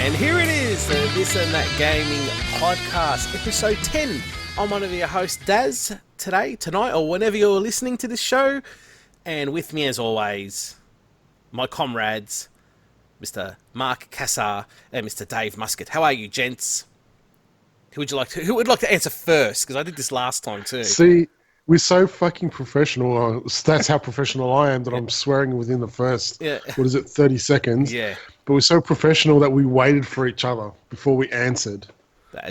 And here it is, the This and That Gaming Podcast, episode 10. I'm one of your hosts, Daz, tonight, or whenever you're listening to this show. And with me, as always, my comrades, Mr. Mark Cassar and Mr. Dave Muscat. How are you, gents? Who would like to answer first? Because I did this last time too. See, we're so fucking professional. That's how professional I am, that I'm swearing within the first, 30 seconds? Yeah. But we're so professional that we waited for each other before we answered.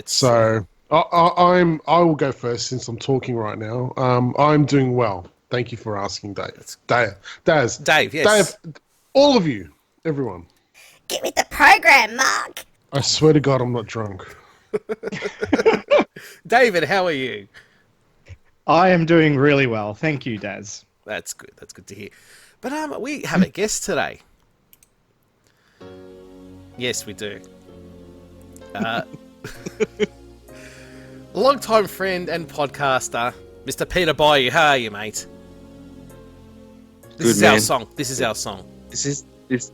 So I will go first since I'm talking right now. I'm doing well. Thank you for asking, Dave. Dave, yes. Dave, all of you, everyone. Get with the program, Mark. I swear to God, I'm not drunk. David, how are you? I am doing really well. Thank you, Daz. That's good. That's good to hear. But we have a guest today. Yes, we do. Long-time friend and podcaster, Mr. Peter Biu. How are you, mate? This is our song. This is our song.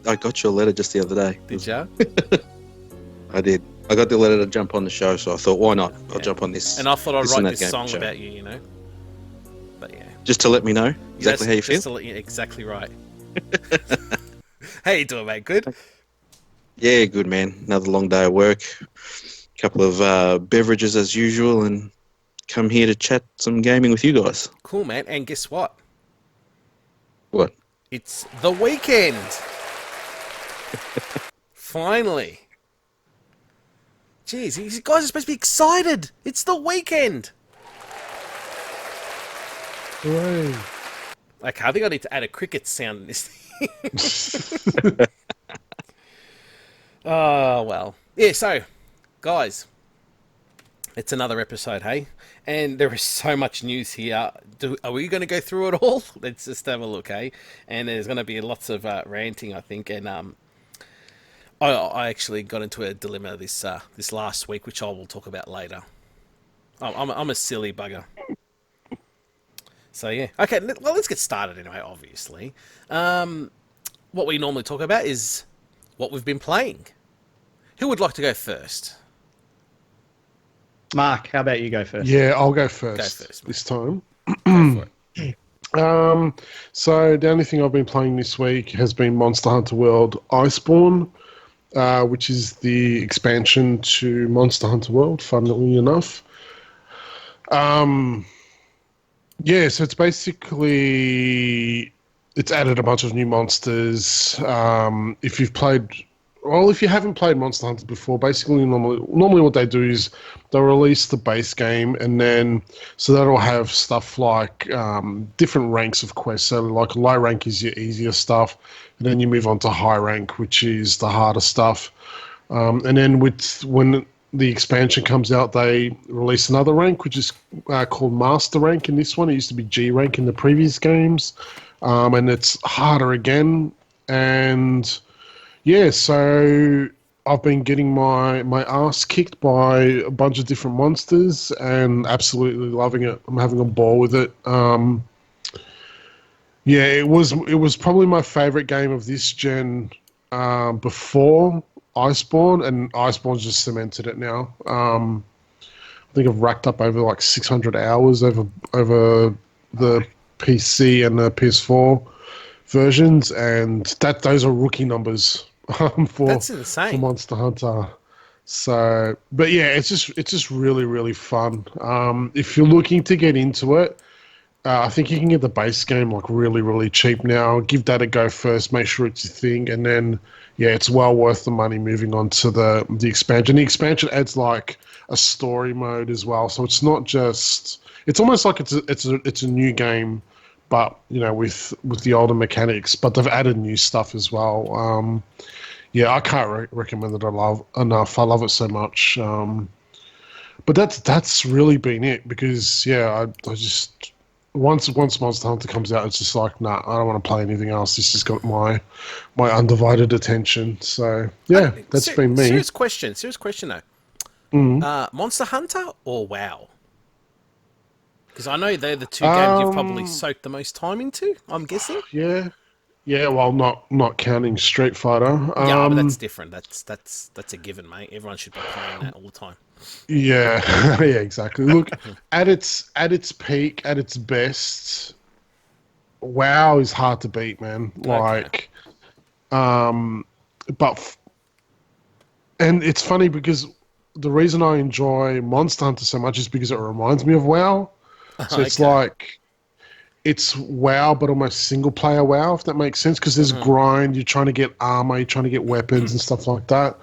I got your letter just the other day. Did you? I did. I got the letter to jump on the show, so I thought, why not? I'll jump on this. And I thought I'd write this song about you, But yeah. Just to let me know exactly how you feel? Just to let you, exactly right. How you doing, mate? Good? Yeah, good, man. Another long day of work. Couple of beverages as usual, and come here to chat some gaming with you guys. Cool, man. And guess what? What? It's the weekend. Finally. Jeez, you guys are supposed to be excited. It's the weekend. Hooray. Okay, I think I need to add a cricket sound in this thing. Oh, well. Yeah, so, guys, it's another episode, hey? And there is so much news here. Are we going to go through it all? Let's just have a look, hey? And there's going to be lots of ranting, I think. And I actually got into a dilemma this last week, which I will talk about later. I'm a silly bugger. So, yeah. Okay, well, let's get started anyway, obviously. What we normally talk about is what we've been playing. Who would like to go first? Mark, how about you go first? Yeah, I'll go first this time. Go for it. So the only thing I've been playing this week has been Monster Hunter World Iceborne, which is the expansion to Monster Hunter World, funnily enough. Yeah, so it's basically... It's added a bunch of new monsters. If you haven't played Monster Hunter before, basically normally what they do is they'll release the base game, and then so that'll have stuff like different ranks of quests. So like low rank is your easier stuff, and then you move on to high rank, which is the harder stuff. And then when the expansion comes out, they release another rank, which is called Master Rank in this one. It used to be G rank in the previous games. And it's harder again. And yeah, so I've been getting my ass kicked by a bunch of different monsters and absolutely loving it. I'm having a ball with it. Yeah, it was probably my favorite game of this gen before Iceborne, and Iceborne's just cemented it now. I think I've racked up over like 600 hours over the PC and the PS4 versions, and those are rookie numbers That's insane. for Monster Hunter. So, but yeah, it's just really, really fun. If you're looking to get into it, I think you can get the base game like really, really cheap now. Give that a go first. Make sure it's your thing, and then yeah, it's well worth the money moving on to the expansion. The expansion adds like a story mode as well, so it's not just. It's almost like it's a new game, but you know, with the older mechanics. But they've added new stuff as well. Yeah, I can't recommend it enough. I love it so much. But that's really been it, because yeah, I just once Monster Hunter comes out, it's just like, nah, I don't want to play anything else. This has got my undivided attention. So yeah, that's been me. Serious question though. Mm-hmm. Monster Hunter or WoW? Because I know they're the two games you've probably soaked the most time into, I'm guessing. Yeah, Yeah, well, not counting Street Fighter. Yeah, but that's different. That's a given, mate. Everyone should be playing that all the time. Yeah, yeah, exactly. Look, at its peak, at its best, WoW is hard to beat, man. Okay. Like, um, but and it's funny because the reason I enjoy Monster Hunter so much is because it reminds me of WoW. So it's Okay. like it's WoW, but almost single player WoW, if that makes sense. Because there's grind, you're trying to get armor, you're trying to get weapons and stuff like that.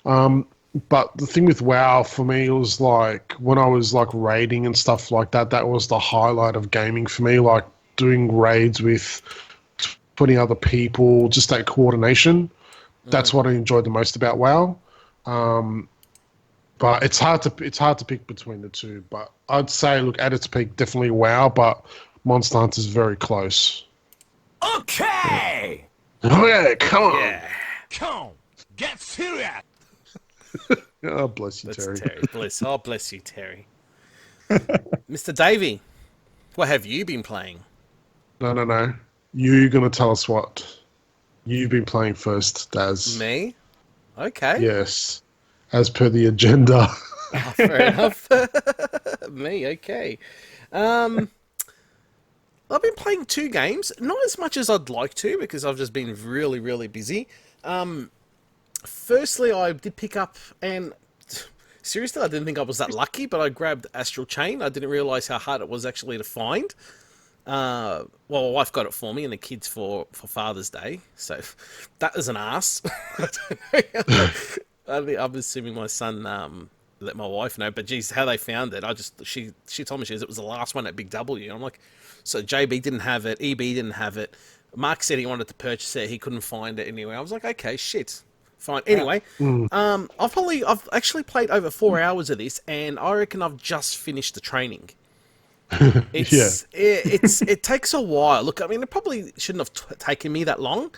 But the thing with WoW for me was like when I was like raiding and stuff like that, that was the highlight of gaming for me. Like doing raids with 20 other people, just that coordination. That's what I enjoyed the most about WoW. But it's hard to pick between the two. But I'd say, look, at its peak, definitely WoW. But Monster Hunter is very close. Okay! Oh yeah, come on. Yeah. Come, get serious! Oh, bless you, That's Terry. Terry. Bless. Oh, bless you, Terry. Mr. Davey, what have you been playing? No. You're gonna tell us what you've been playing first, Daz. Me? Okay. Yes, as per the agenda. Oh, fair enough. Me, okay. I've been playing 2 games, not as much as I'd like to because I've just been really, really busy. Firstly, I did pick up, and seriously, I didn't think I was that lucky, but I grabbed Astral Chain. I didn't realise how hard it was actually to find. Well, my wife got it for me, and the kids for Father's Day, so that was an ass. I don't know. I'm assuming my son let my wife know, but geez, how they found it, she told me it was the last one at Big W. And I'm like, so JB didn't have it, EB didn't have it. Mark said he wanted to purchase it, he couldn't find it anywhere. I was like, okay, shit. Fine. Anyway, I've actually played over 4 hours of this, and I reckon I've just finished the training. It takes a while. Look, I mean, it probably shouldn't have taken me that long.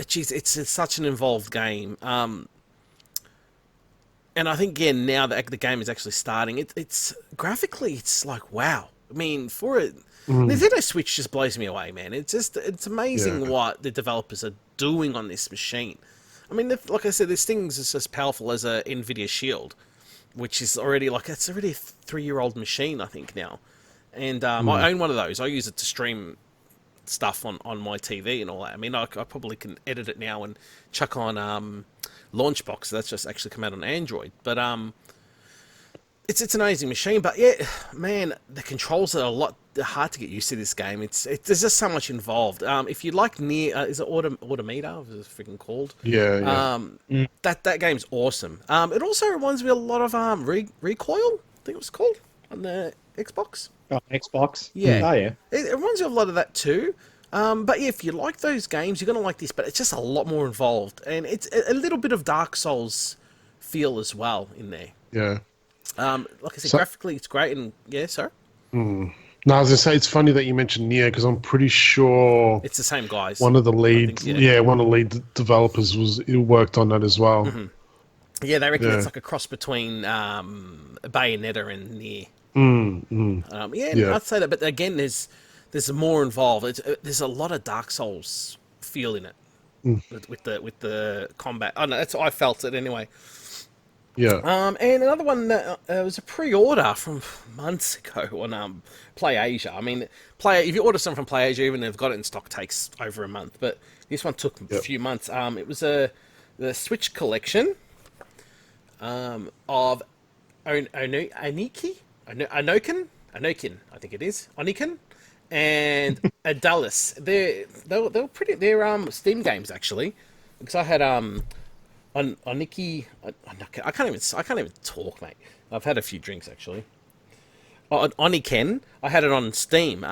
Geez, it's such an involved game. And I think now that the game is actually starting, it's graphically, it's like wow. I mean, for it, Nintendo Switch just blows me away, man. It's amazing what the developers are doing on this machine. I mean, like I said, this thing's is as powerful as a Nvidia Shield, which is already it's already a 3-year-old machine, I think now. And I own one of those. I use it to stream stuff on my TV and all that. I mean, I probably can edit it now and chuck on Launchbox. That's just actually come out on Android. But it's an amazing machine. But yeah, man, the controls are they're hard to get used to this game. There's just so much involved. If you like Nier, is it Automata? What is it freaking called? Yeah. That game's awesome. It also reminds me a lot of Recoil, I think it was called, on the Xbox. Oh, Xbox? Yeah. Oh, yeah. It reminds me of a lot of that too. But yeah, if you like those games, you're going to like this, but it's just a lot more involved. And it's a little bit of Dark Souls feel as well in there. Yeah. Like I said, graphically it's great, and yeah, sorry? No, I was going to say, it's funny that you mentioned Nier, because I'm pretty sure It's the same guys. one of the lead, think, yeah. one of the lead developers worked on that as well. Yeah, they reckon it's like a cross between Bayonetta and Nier. I'd say that, but again, there's more involved. There's a lot of Dark Souls feel in it with the combat. Oh no, that's how I felt it anyway. Yeah. And another one that was a pre-order from months ago on PlayAsia. I mean, if you order something from PlayAsia, even if they've got it in stock, takes over a month. But this one took a few months. It was the Switch collection of Anokin, I think it is. Oniken and Adalis. They're pretty. They're Steam games actually, because I had Oniki. I can't even talk, mate. I've had a few drinks actually. Oniken. I had it on Steam.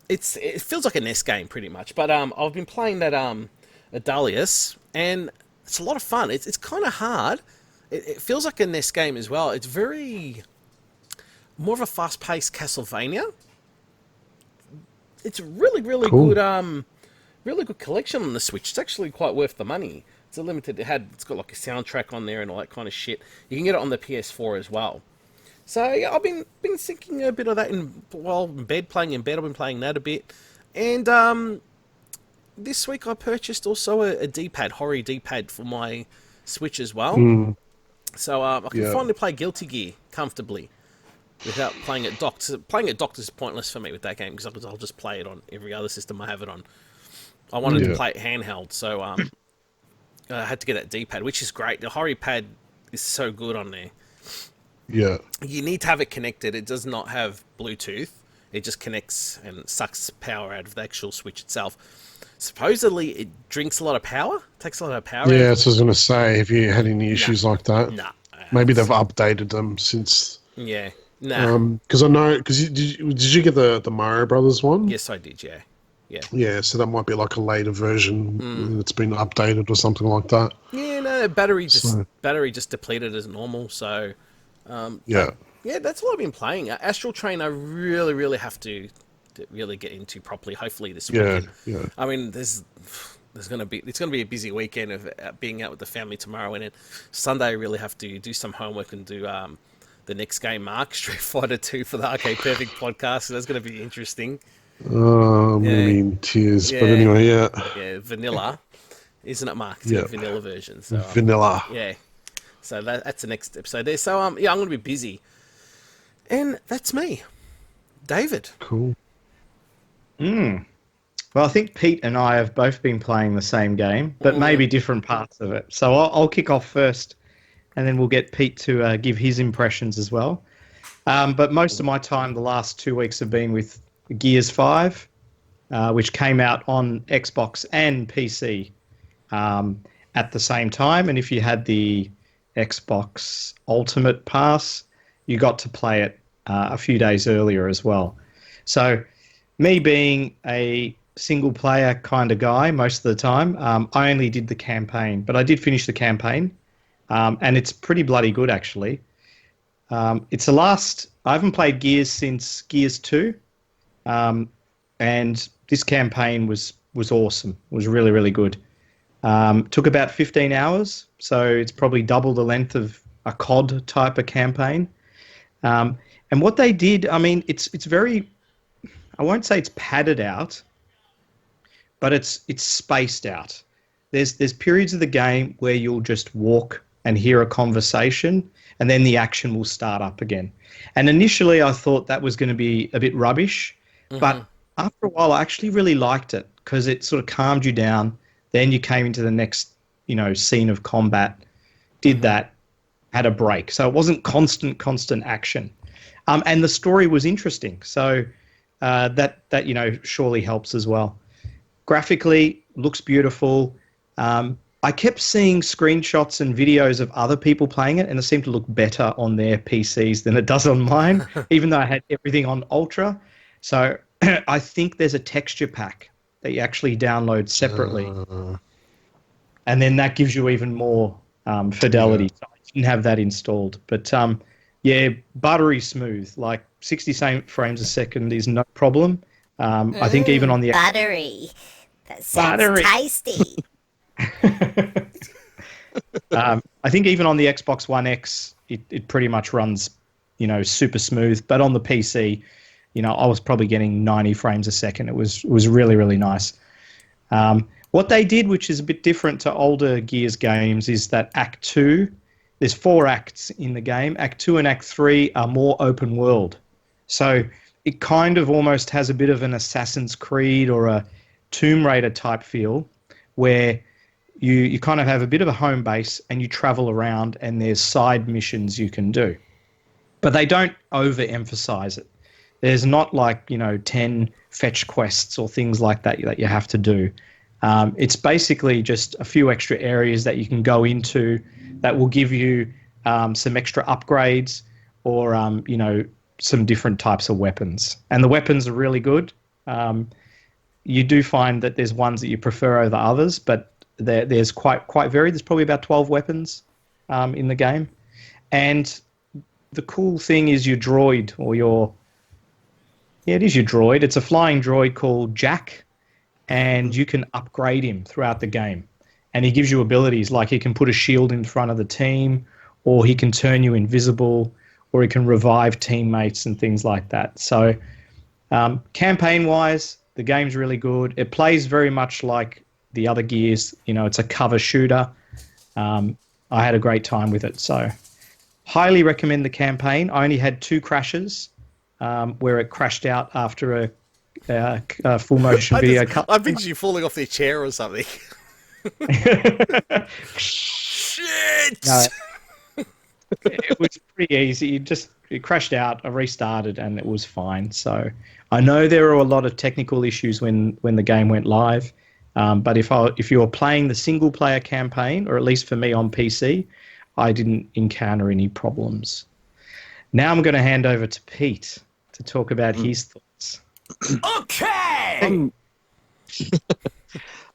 It feels like a NES game pretty much, but I've been playing that Adalius, and it's a lot of fun. It's kind of hard. It feels like a NES game as well. It's very more of a fast-paced Castlevania. It's really Cool. good. Really good collection on the Switch. It's actually quite worth the money. It's a limited. It's got like a soundtrack on there and all that kind of shit. You can get it on the PS4 as well. So yeah, I've been thinking a bit of that while in bed, playing in bed. I've been playing that a bit, and this week I purchased also a D-pad, Hori D-pad for my Switch as well. Mm, So I can yeah. finally play Guilty Gear comfortably without playing it docked. Playing it docked is pointless for me with that game because I'll just play it on every other system I have it on. I wanted to Yeah. play it handheld, so I had to get that D-pad, which is great. The Hori pad is so good on there. Yeah. You need to have it connected. It does not have Bluetooth. It just connects and sucks power out of the actual Switch itself. Supposedly, it drinks a lot of power. Takes a lot of power Yeah, out. so I was going to say, have you had any issues like that? Nah. Maybe they've updated them since. Yeah. Nah. Because I know, did you get the Mario Brothers one? Yes, I did, yeah. Yeah. Yeah, so that might be like a later version that's been updated or something like that. Yeah, no, battery So- just depleted as normal, so Yeah. yeah, that's what I've been playing. Astral Train I really, really have to really get into properly, hopefully this Yeah. weekend. Yeah. I mean, it's gonna be a busy weekend of being out with the family tomorrow, and then Sunday I really have to do some homework and do the next game, Mark Street Fighter 2 for the Arcade Perfect podcast. So that's gonna be interesting. I'm Yeah. going to be in tears. Yeah. But anyway, yeah. Yeah, vanilla, isn't it, Mark? It's Yeah. a vanilla version. So Vanilla. yeah, so that's the next episode there. So yeah, I'm gonna be busy, and that's me, David. Cool. Well, I think Pete and I have both been playing the same game, but maybe different parts of it. So I'll kick off first, and then we'll get Pete to give his impressions as well. But most of my time the last 2 weeks have been with Gears 5, which came out on Xbox and PC at the same time. And if you had the Xbox Ultimate Pass, you got to play it a few days earlier as well. So me being a single player kind of guy most of the time, I only did the campaign, but I did finish the campaign, and it's pretty bloody good actually. It's the last. I haven't played Gears since Gears 2, and this campaign was awesome. It was really, really good. Took about 15 hours, so it's probably double the length of a COD type of campaign. And what they did, I mean, it's very. I won't say it's padded out, but it's spaced out. There's periods of the game where you'll just walk and hear a conversation, and then the action will start up again. And initially, I thought that was going to be a bit rubbish, but after a while, I actually really liked it because it sort of calmed you down. Then you came into the next, scene of combat, did that, had a break. So it wasn't constant action, and the story was interesting. So that surely helps as well. Graphically, looks beautiful. I kept seeing screenshots and videos of other people playing it, and it seemed to look better on their PCs than it does on mine, even though I had everything on Ultra. So I think there's a texture pack that you actually download separately, and then that gives you even more fidelity. Yeah. So I didn't have that installed, but yeah, buttery smooth, like 60 frames a second is no problem. I think even on the Buttery. That sounds Buttery. tasty. I think even on the Xbox One X, it pretty much runs, super smooth. But on the PC, I was probably getting 90 frames a second. It was really, really nice. What they did, which is a bit different to older Gears games, is that Act 2, there's 4 acts in the game. Act 2 and Act 3 are more open world. So it kind of almost has a bit of an Assassin's Creed or a Tomb Raider type feel, where you kind of have a bit of a home base and you travel around and there's side missions you can do. But they don't overemphasize it. There's not like, 10 fetch quests or things like that you have to do. It's basically just a few extra areas that you can go into that will give you some extra upgrades or, some different types of weapons. And the weapons are really good. You do find that there's ones that you prefer over others, but there's quite varied. There's probably about 12 weapons in the game. And the cool thing is your droid or your... Yeah, it is your droid. It's a flying droid called Jack, and you can upgrade him throughout the game. And he gives you abilities like he can put a shield in front of the team, or he can turn you invisible, or he can revive teammates and things like that. So campaign-wise, The game's really good. It plays very much like the other Gears. You know, it's a cover shooter. I had a great time with it. So highly recommend the campaign. I only had 2 crashes where it crashed out after a full motion video cut. I picture you falling off the chair or something. Shit! No, it was pretty easy. It crashed out. I restarted and it was fine. So I know there were a lot of technical issues when the game went live. But if you were playing the single player campaign, or at least for me on PC, I didn't encounter any problems. Now I'm going to hand over to Pete to talk about his thoughts. Okay!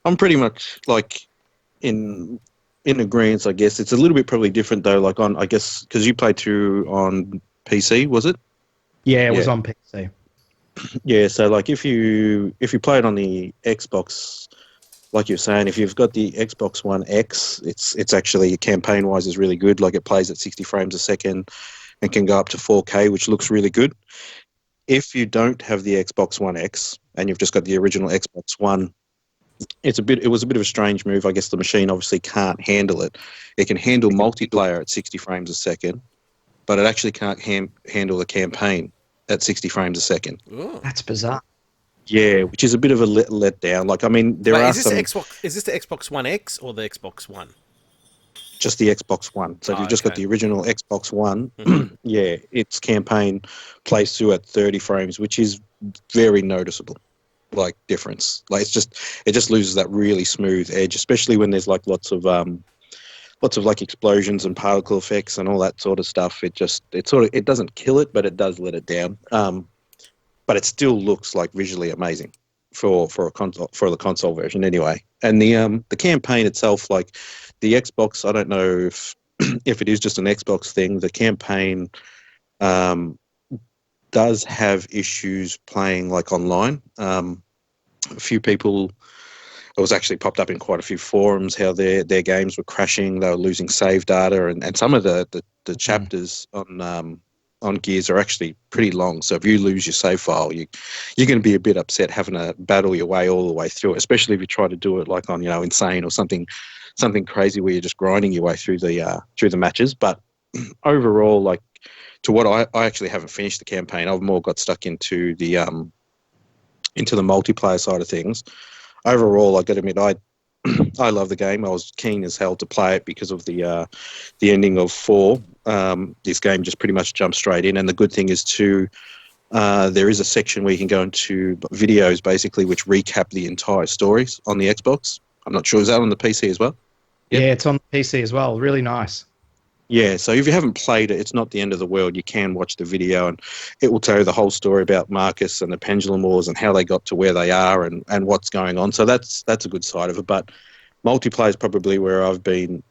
I'm pretty much like in agreement, I guess. It's a little bit probably different though, like on, I guess, because you played through on PC, was it? Yeah, it was on PC. Yeah, so like if you play it on the Xbox, like you're saying, if you've got the Xbox One X, it's actually campaign wise is really good. Like it plays at 60 frames a second and can go up to 4K, which looks really good. If you don't have the Xbox One X and you've just got the original Xbox One, it was a bit of a strange move. I guess the machine obviously can't handle it. It can handle multiplayer at 60 frames a second, but it actually can't handle the campaign at 60 frames a second. Ooh. That's bizarre. Yeah, which is a bit of a letdown. Like, I mean, there are some... Is this the Xbox One X or the Xbox One? Just the Xbox One. So if you've just got the original Xbox One, yeah, its campaign plays through at 30 frames, which is very noticeable, like, difference. Like, it just loses that really smooth edge, especially when there's, like, lots of like explosions and particle effects and all that sort of stuff. It doesn't kill it, but it does let it down. But it still looks like visually amazing for the console version anyway. And the campaign itself, like the Xbox, I don't know if if it is just an Xbox thing. The campaign does have issues playing like online. A few people, it was actually popped up in quite a few forums how their games were crashing. They were losing save data, and some of the chapters on Gears are actually pretty long. So if you lose your save file, you're going to be a bit upset having to battle your way all the way through it, especially if you try to do it like on, Insane or something crazy where you're just grinding your way through the matches. But overall, like to what I actually haven't finished the campaign. I've more got stuck into the multiplayer side of things. Overall, I got to admit, I love the game. I was keen as hell to play it because of the ending of 4. This game just pretty much jumps straight in, and the good thing is too, there is a section where you can go into videos basically which recap the entire stories on the Xbox. I'm not sure, is that on the PC as well? Yep. Yeah, it's on the PC as well. Really nice. Yeah, so if you haven't played it, it's not the end of the world. You can watch the video and it will tell you the whole story about Marcus and the Pendulum Wars and how they got to where they are and what's going on. So that's a good side of it. But multiplayer is probably where I've been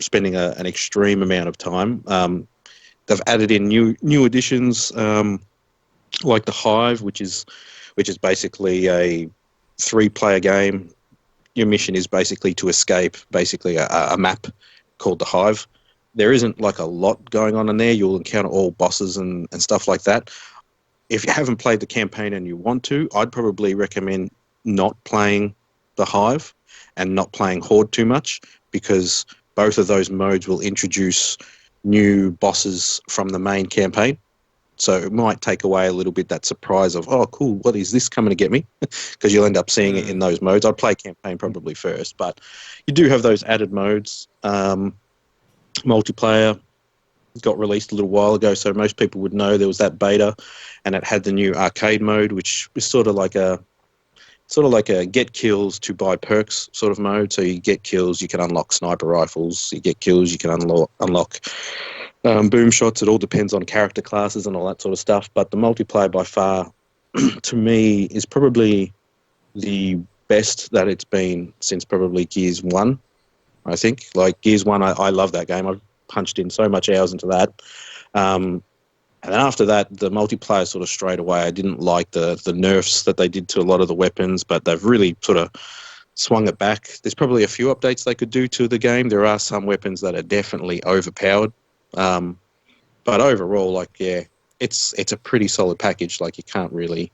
spending an extreme amount of time. They've added in new additions like the Hive, which is basically a 3-player game. Your mission is basically to escape basically a map called the Hive. There isn't like a lot going on in there. You'll encounter all bosses and stuff like that. If you haven't played the campaign and you want to, I'd probably recommend not playing the Hive and not playing Horde too much, because both of those modes will introduce new bosses from the main campaign. So it might take away a little bit that surprise of, oh, cool, what is this coming to get me? Because you'll end up seeing it in those modes. I'd play campaign probably first, but you do have those added modes. Multiplayer got released a little while ago, so most people would know there was that beta, and it had the new arcade mode, which was sort of like a get kills to buy perks sort of mode. So you get kills, you can unlock sniper rifles. You get kills, you can unlock boom shots. It all depends on character classes and all that sort of stuff. But the multiplayer by far, to me, is probably the best that it's been since probably Gears 1. I think like Gears 1, I love that game. I've punched in so much hours into that. And then after that, the multiplayer sort of strayed away. I didn't like the nerfs that they did to a lot of the weapons, but they've really sort of swung it back. There's probably a few updates they could do to the game. There are some weapons that are definitely overpowered. But overall, like, yeah, it's a pretty solid package. Like you can't really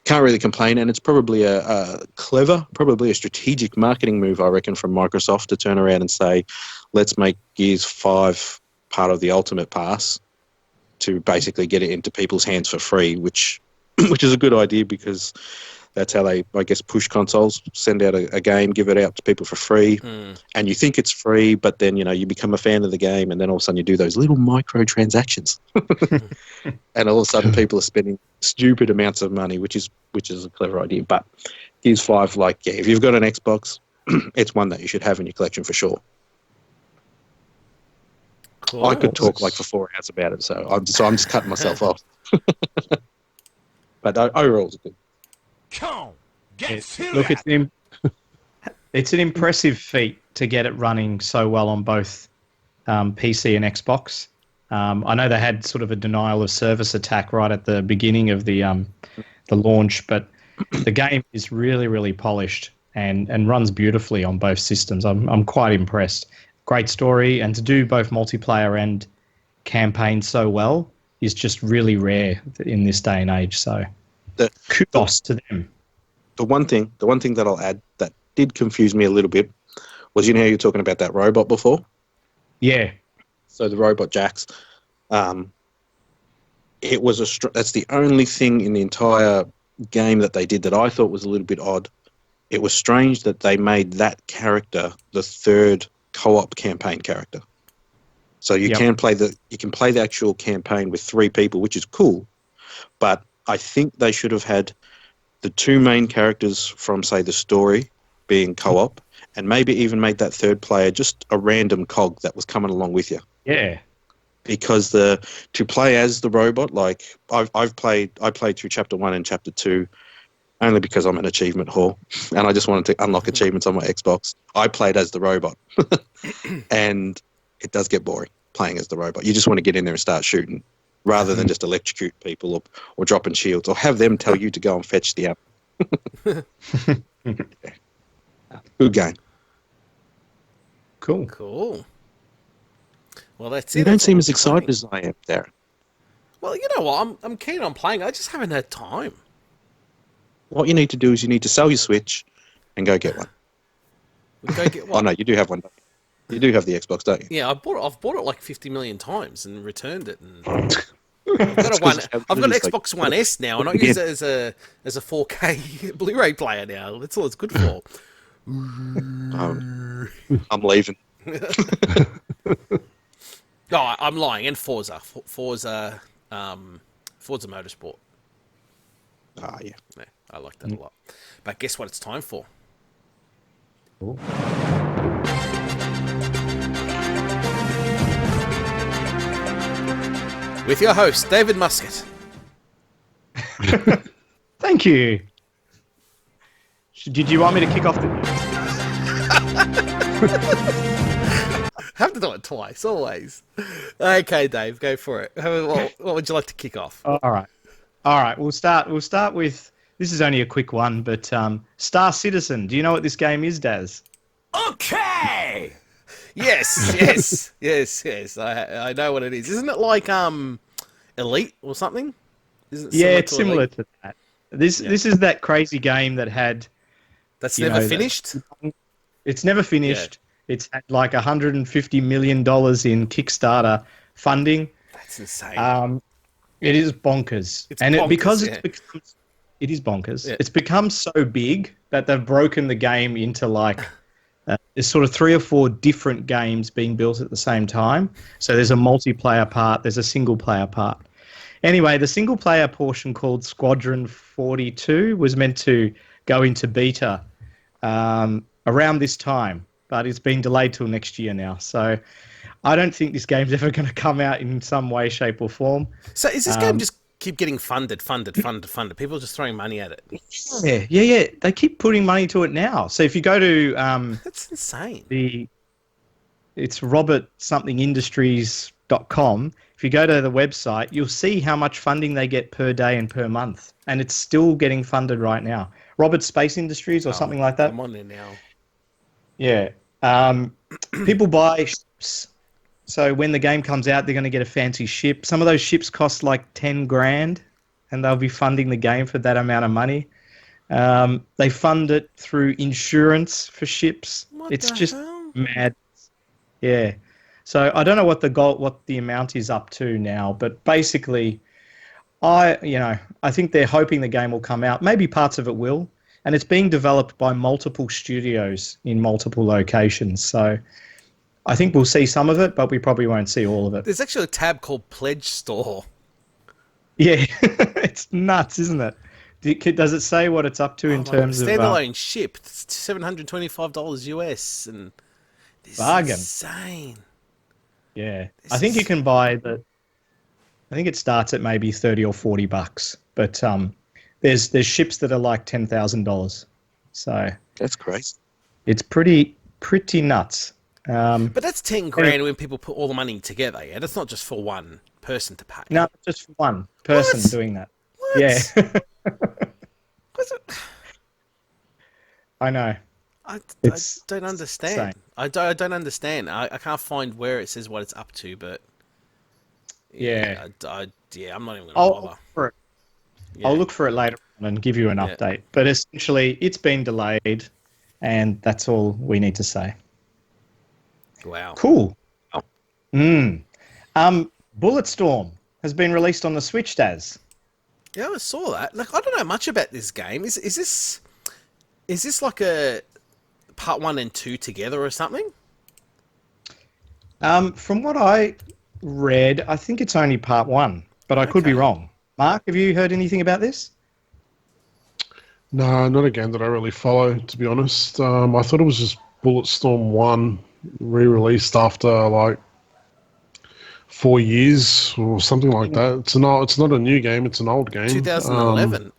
can't really complain, and it's probably a clever, probably a strategic marketing move, I reckon, from Microsoft to turn around and say, let's make Gears 5 part of the Ultimate Pass to basically get it into people's hands for free, which is a good idea because that's how they, I guess, push consoles, send out a game, give it out to people for free, and you think it's free, but then, you become a fan of the game, and then all of a sudden you do those little microtransactions. And all of a sudden people are spending stupid amounts of money, which is a clever idea. But Gears 5, if you've got an Xbox, it's one that you should have in your collection for sure. Cool. I could talk for 4 hours about it, so I'm just cutting myself off. But overall, it's good. Look, it's an impressive feat to get it running so well on both PC and Xbox. I know they had sort of a denial of service attack right at the beginning of the launch, but the game is really, really polished and runs beautifully on both systems. I'm quite impressed. Great story, and to do both multiplayer and campaign so well is just really rare in this day and age. So kudos to them. The one thing that I'll add that did confuse me a little bit was, how you were talking about that robot before? Yeah. So the robot Jax, it was that's the only thing in the entire game that they did that I thought was a little bit odd. It was strange that they made that character the third co-op campaign character. So you can play the actual campaign with 3 people, which is cool, but I think they should have had the 2 main characters from, say, the story being co-op, and maybe even made that third player just a random cog that was coming along with you. Yeah. Because to play as the robot, I played through Chapter 1 and Chapter 2 only because I'm an achievement whore and I just wanted to unlock achievements on my Xbox. I played as the robot. And it does get boring playing as the robot. You just want to get in there and start shooting rather than just electrocute people or dropping shields or have them tell you to go and fetch the app. Good game. Cool. Well, that's it. You don't seem as excited as I am, Darren. Well, you know what? I'm keen on playing. I just haven't had time. What you need to do is you need to sell your Switch and go get one. Go get one. Oh, no, you do have one. You do have the Xbox, don't you? Yeah, I've bought it like 50 million times and returned it. And I've got an Xbox One S now, and I use it as a 4K Blu-ray player now. That's all it's good for. I'm leaving. No, I'm lying. And Forza Motorsport. Ah, yeah. Yeah, I like that a lot. But guess what? It's time for. Cool. With your host, David Muscat. Thank you. Did you want me to kick off the... Have to do it twice, always. Okay, Dave, go for it. What would you like to kick off? All right. We'll start with, this is only a quick one, but Star Citizen. Do you know what this game is, Daz? Okay. Yes. I know what it is. Isn't it like Elite or something? Isn't it it's similar to that. This is that crazy game that had... That's never finished? It's never finished. Yeah. It's had like $150 million in Kickstarter funding. That's insane. It is bonkers. It is bonkers. Yeah. It's become so big that they've broken the game into like there's sort of 3 or 4 different games being built at the same time. So there's a multiplayer part, there's a single player part. Anyway, the single player portion called Squadron 42 was meant to go into beta around this time, but it's been delayed till next year now. So I don't think this game's ever going to come out in some way, shape or form. So is this game just keep getting funded? People are just throwing money at it. Yeah. They keep putting money to it now. So if you go to... that's insane. It's robertsomethingindustries.com. If you go to the website, you'll see how much funding they get per day and per month. And it's still getting funded right now. Roberts Space Industries or something like that. I'm on there now. Yeah. People buy ships. So when the game comes out, they're going to get a fancy ship. Some of those ships cost like 10 grand. and they'll be funding the game for that amount of money. They fund it through insurance for ships. It's just mad. Yeah. So I don't know what the amount is up to now, but basically, I think they're hoping the game will come out. Maybe parts of it will, and it's being developed by multiple studios in multiple locations. So I think we'll see some of it, but we probably won't see all of it. There's actually a tab called Pledge Store. Yeah, it's nuts, isn't it? Does it say what it's up to in terms of standalone ship? It's $725 US, and this bargain. Is insane. Yeah, I think you can buy the. I think it starts at maybe $30 or $40, but there's ships that are like $10,000. So That's crazy. it's pretty nuts. But that's 10 grand when people put all the money together. Yeah, that's not just for one person to pay. No, just for one person What? doing that. What? Yeah, What's it? I know. I It's don't understand. I don't understand. I can't find where it says what it's up to, but Yeah. I'm not even going to I'll bother. look for it. Yeah. I'll look for it later on and give you an Yeah. update. But essentially, it's been delayed, and that's all we need to say. Wow. Cool. Bulletstorm has been released on the Switch, Daz. Yeah, I saw that. Like, I don't know much about this game. Is this like a part 1 and 2 together or something? From what I read, I think it's only part 1, but I could be Okay. wrong. Mark, have you heard anything about this? No, not a game that I really follow, to be honest. I thought it was just Bulletstorm 1 re-released after like 4 years or something like that. It's not a new game, it's an old game. 2011.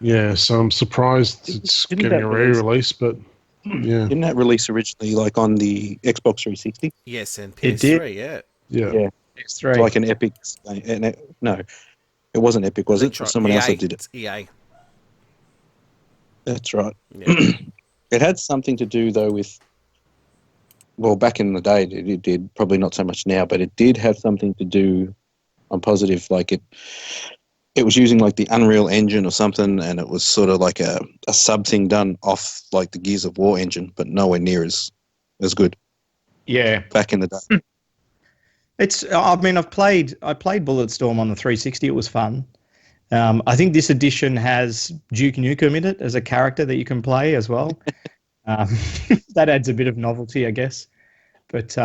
Yeah, so I'm surprised it's Didn't getting that a release- re-release, but yeah. Didn't that release originally like on the Xbox 360? Yes, and It PS3, yeah. Yeah. Yeah. X3. Like an Epic. No, it wasn't Epic, was it? That's right. Someone else EA. that did it. It's EA. That's right. Yeah. It had something to do though with. Well, back in the day, it did. Probably not so much now, but it did have something to do. I'm positive, like it was using like the Unreal Engine or something, and it was sort of like a sub thing done off like the Gears of War engine, but nowhere near as good Yeah. back in the day. I played Bulletstorm on the 360. It was fun. I think this edition has Duke Nukem in it as a character that you can play as well. That adds a bit of novelty, I guess. But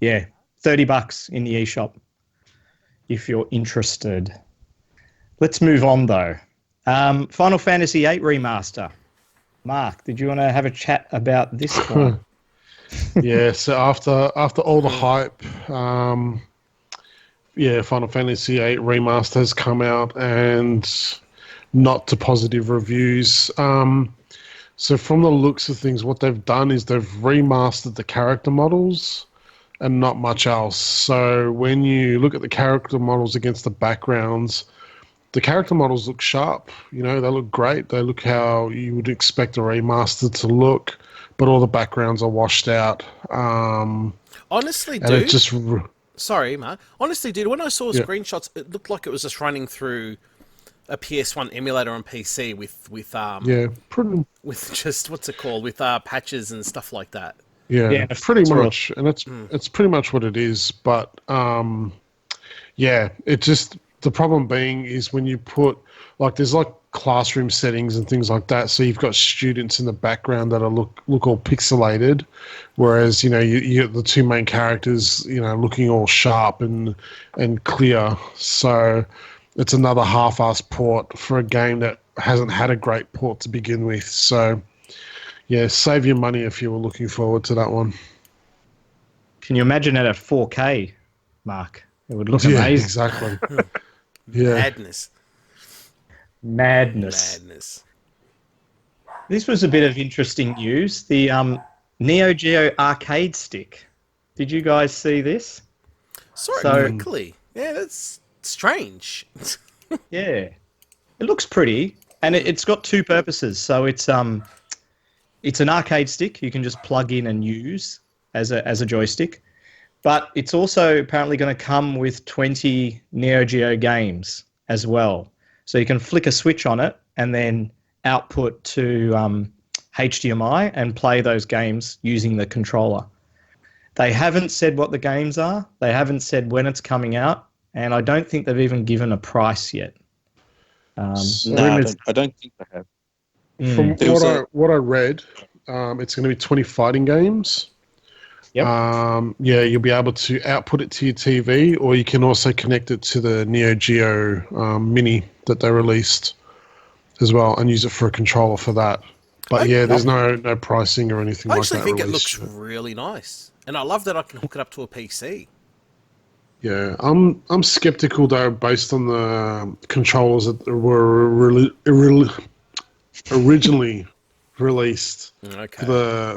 yeah, $30 in the eShop if you're interested. Let's move on though. Final Fantasy VIII Remaster. Mark, did you want to have a chat about this one? Yeah, so after all the hype, Final Fantasy VIII Remaster has come out and not to positive reviews. So from the looks of things, what they've done is they've remastered the character models and not much else. So when you look at the character models against the backgrounds, the character models look sharp. You know, they look great. They look how you would expect a remaster to look, but all the backgrounds are washed out. Honestly, And it dude. just... Sorry, Mark. Honestly, dude, when I saw Yeah. screenshots, it looked like it was just running through a PS1 emulator on PC with just what's it called, with patches and stuff like that. Yeah, Yeah, pretty sort of. much, and it's pretty much what it is. But it just, the problem being is when you put like, there's like classroom settings and things like that, so you've got students in the background that are look all pixelated, whereas you get the two main characters looking all sharp and clear. So it's another half-assed port for a game that hasn't had a great port to begin with. So yeah, save your money if you were looking forward to that one. Can you imagine it at 4K, Mark? It would look Yeah, amazing. exactly. Yeah. Madness. This was a bit of interesting news. The Neo Geo arcade stick. Did you guys see this? Saw it So- quickly. Yeah, that's strange. Yeah, it looks pretty, and it's got two purposes. So it's an arcade stick you can just plug in and use as a joystick, but it's also apparently going to come with 20 Neo Geo games as well. So you can flick a switch on it and then output to HDMI and play those games using the controller. They haven't said what the games are. They haven't said when it's coming out, and I don't think they've even given a price yet. No, rumors- I don't think they have. From There was what I read, it's going to be 20 fighting games. Yep. Yeah, you'll be able to output it to your TV, or you can also connect it to the Neo Geo Mini that they released as well, and use it for a controller for that. But yeah, there's no pricing or anything I like actually that. think it released looks yet. really nice, and I love that I can hook it up to a PC. Yeah, I'm skeptical though, based on the controllers that were originally released Okay.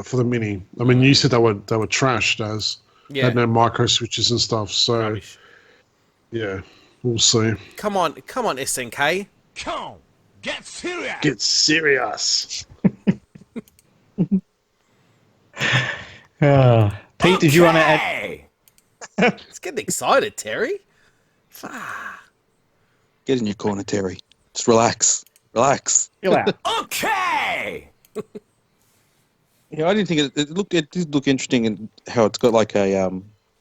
for the Mini. I mean, you said they were trashed as Yeah. had no micro switches and stuff. So Rubbish. yeah, we'll see. Come on, SNK. Come on, get serious. Get serious. Pete, did you want to add? Okay. It's getting excited, Terry. Get in your corner, Terry. Just relax. Relax. Chill out. Okay. Yeah, I didn't think it did look interesting in how it's got like a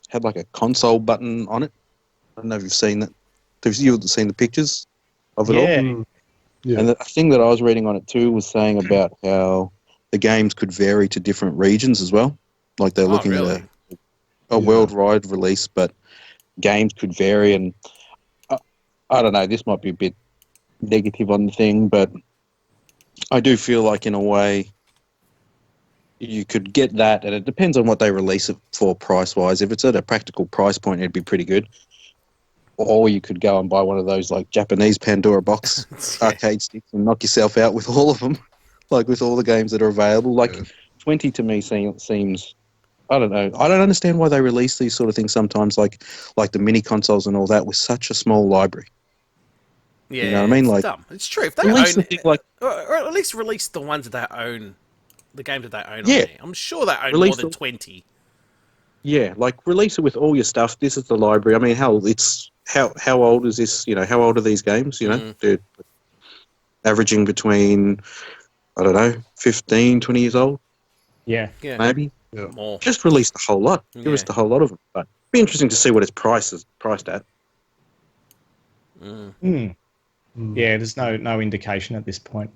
had like a console button on it. I don't know if you've seen that. Have you seen the pictures of it all? Yeah. Yeah. And the thing that I was reading on it too was saying about how the games could vary to different regions as well. Like they're looking really? at a worldwide release, but games could vary. And I don't know, this might be a bit negative on the thing, but I do feel like in a way you could get that, and it depends on what they release it for price-wise. If it's at a practical price point, it'd be pretty good. Or you could go and buy one of those like Japanese Pandora box arcade sticks and knock yourself out with all of them, like with all the games that are available. Like 20 to me seems, I don't know. I don't understand why they release these sort of things sometimes, like the mini consoles and all that, with such a small library. Yeah, You know what I mean? it's Like, dumb. It's true. If they release own, the thing like or at least release the ones that they own, the games that they own. Yeah. On there. I'm sure they own Release more than the- 20. yeah, like release it with all your stuff. This is the library. I mean, how old is this? You know, how old are these games? You know, they're averaging between, I don't know, 15, 20 years old, Yeah. Yeah, maybe. more. Just release the whole lot. Give us Yeah. the whole lot of them. But it'd be interesting to see what its priced at. Yeah, there's no indication at this point.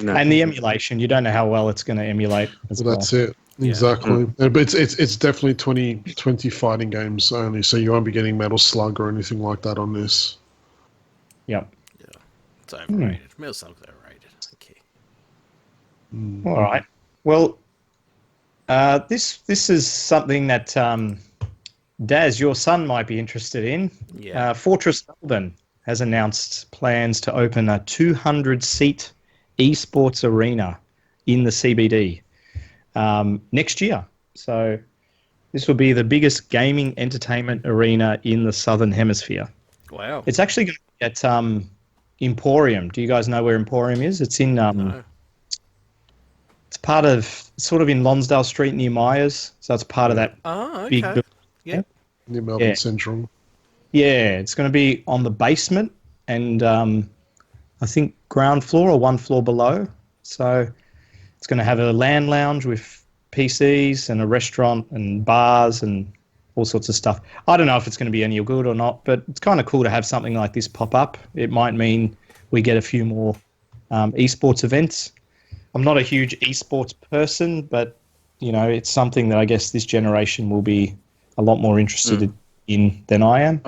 No. And the emulation, you don't know how well it's going to emulate as well. That's it. Exactly. But it's definitely 20 fighting games only, so you won't be getting Metal Slug or anything like that on this. Yep. It's overrated. Metal Slug's overrated. Okay. All right. Well, this is something that Daz, your son, might be interested in. Yeah. Fortress Melbourne has announced plans to open a 200-seat esports arena in the CBD next year. So this will be the biggest gaming entertainment arena in the Southern Hemisphere. Wow. It's actually going to be at Emporium. Do you guys know where Emporium is? It's in No. it's part of sort of in Lonsdale Street near Myers. So it's part of that Oh, big okay. Yeah. Near Melbourne Yeah. Central. Yeah, it's going to be on the basement and I think ground floor or one floor below. So it's going to have a LAN lounge with PCs and a restaurant and bars and all sorts of stuff. I don't know if it's going to be any good or not, but it's kind of cool to have something like this pop up. It might mean we get a few more esports events. I'm not a huge esports person, but you know, it's something that I guess this generation will be a lot more interested in than I am.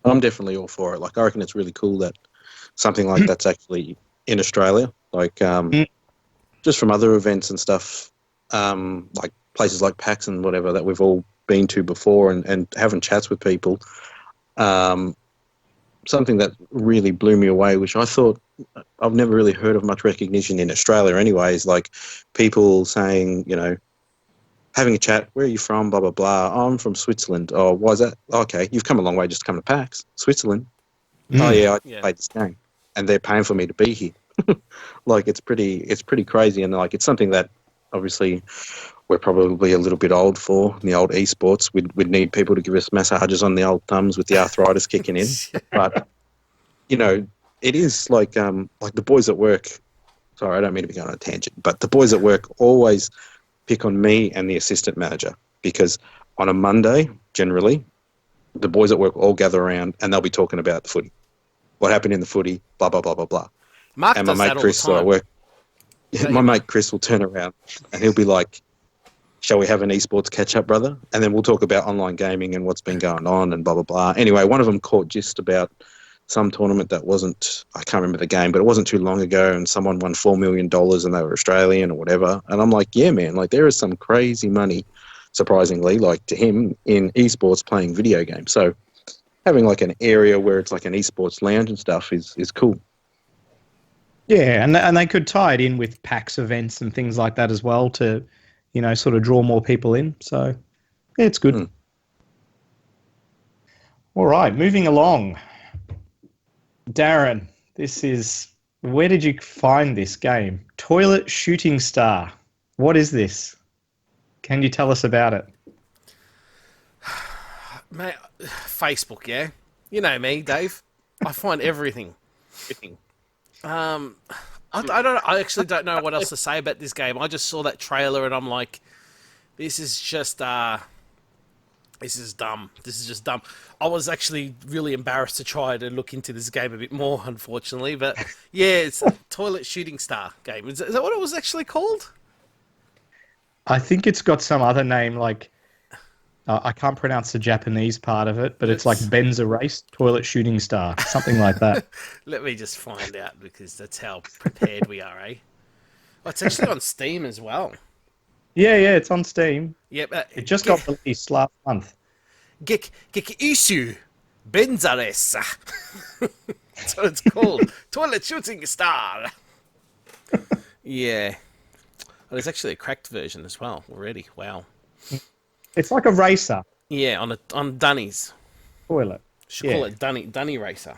I'm definitely all for it. Like, I reckon it's really cool that something like that's actually in Australia. Like, just from other events and stuff, like places like PAX and whatever that we've all been to before and having chats with people. Something that really blew me away, which I thought I've never really heard of much recognition in Australia anyway, is like people saying, you know, having a chat, where are you from, blah, blah, blah. Oh, I'm from Switzerland. Oh, why is that? Okay, you've come a long way just to come to PAX. Switzerland. Oh, yeah, I played this game. And they're paying for me to be here. Like, it's pretty crazy. And, like, it's something that, obviously, we're probably a little bit old for, in the old esports. We'd need people to give us massages on the old thumbs with the arthritis kicking in. But, you know, it is like the boys at work. Sorry, I don't mean to be going on a tangent, but the boys at work always pick on me and the assistant manager because on a Monday, generally, the boys at work all gather around and they'll be talking about the footy. What happened in the footy, blah, blah, blah, blah, blah. Mark And my does mate that all Chris, the time. my mate Chris will turn around and he'll be like, shall we have an esports catch-up, brother? And then we'll talk about online gaming and what's been going on and blah, blah, blah. Anyway, one of them caught just about some tournament that wasn't, I can't remember the game, but it wasn't too long ago, and someone won $4 million and they were Australian or whatever. And I'm like, yeah, man, like there is some crazy money, surprisingly, like to him in esports playing video games. So having like an area where it's like an esports lounge and stuff is cool. Yeah, and they could tie it in with PAX events and things like that as well to, sort of draw more people in. So, yeah, it's good. Mm. All right, moving along. Darren, where did you find this game? Toilet Shooting Star. What is this? Can you tell us about it? Mate, Facebook, yeah? You know me, Dave. I find everything. I actually don't know what else to say about this game. I just saw that trailer and I'm like, this is just this is dumb. This is just dumb. I was actually really embarrassed to try to look into this game a bit more, unfortunately. But yeah, it's a Toilet Shooting Star game. Is that what it was actually called? I think it's got some other name, like I can't pronounce the Japanese part of it, but it's like Ben's Erase Toilet Shooting Star, something like that. Let me just find out because that's how prepared we are, eh? Oh, it's actually on Steam as well. Yeah, it's on Steam. Yep. It just got released last month. Issue Benzaresa. That's what it's called. Toilet Shooting Star. Yeah. Oh, there's actually a cracked version as well already. Wow. It's like a racer. Yeah, on Dunnies. Toilet. Should call it Dunny Racer.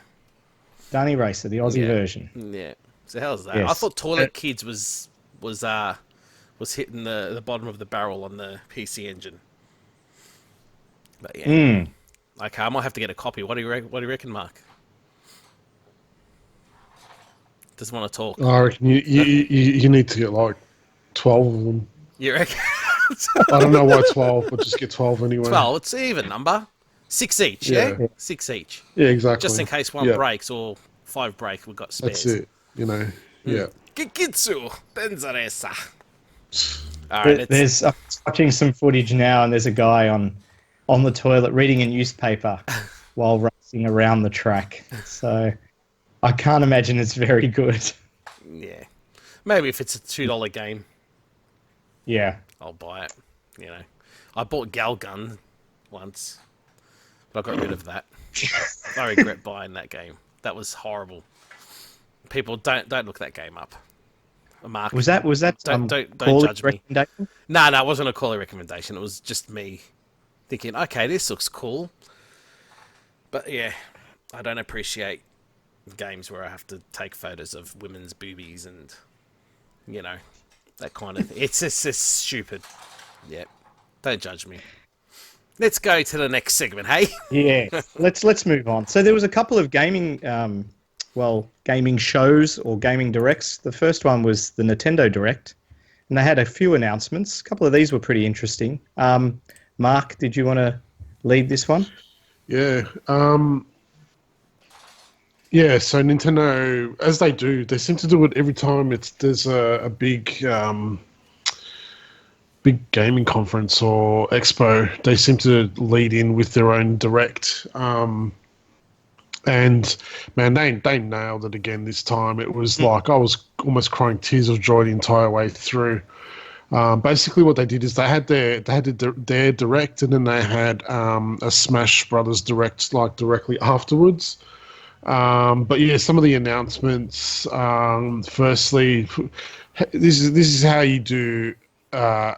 Dunny Racer, the Aussie version. Yeah. So how's that? Yes. I thought Toilet Kids was hitting the bottom of the barrel on the PC Engine. But yeah. Okay, I might have to get a copy. What do you reckon, Mark? Doesn't want to talk. I reckon you need to get like 12 of them. You reckon? I don't know why 12, but just get 12 anyway. 12, it's an even number. 6 each, yeah? 6 each. Yeah, exactly. Just in case one breaks or 5 break, we've got spares. That's it, yeah. Kikitsu Benzaresa. All right, I'm watching some footage now, and there's a guy on the toilet reading a newspaper while racing around the track. So I can't imagine it's very good. Yeah. Maybe if it's a $2 game, Yeah. I'll buy it. I bought Galgun once, but I got rid of that. I regret buying that game. That was horrible. People don't look that game up. Mark, Was that don't judge me. No, it wasn't a call recommendation. It was just me thinking, okay, this looks cool. But yeah, I don't appreciate games where I have to take photos of women's boobies and that kind of thing. It's just stupid. Yeah, don't judge me. Let's go to the next segment, hey? Yeah, let's move on. So there was a couple of gaming shows or gaming directs. The first one was the Nintendo Direct, and they had a few announcements. A couple of these were pretty interesting. Mark, did you want to lead this one? Yeah. So Nintendo, as they do, they seem to do it every time there's a big gaming conference or expo. They seem to lead in with their own direct. And man, they nailed it again this time. It was like I was almost crying tears of joy the entire way through. Basically, what they did is they had their direct, and then they had a Smash Brothers direct like directly afterwards. But yeah, some of the announcements. Firstly, this is how you do. I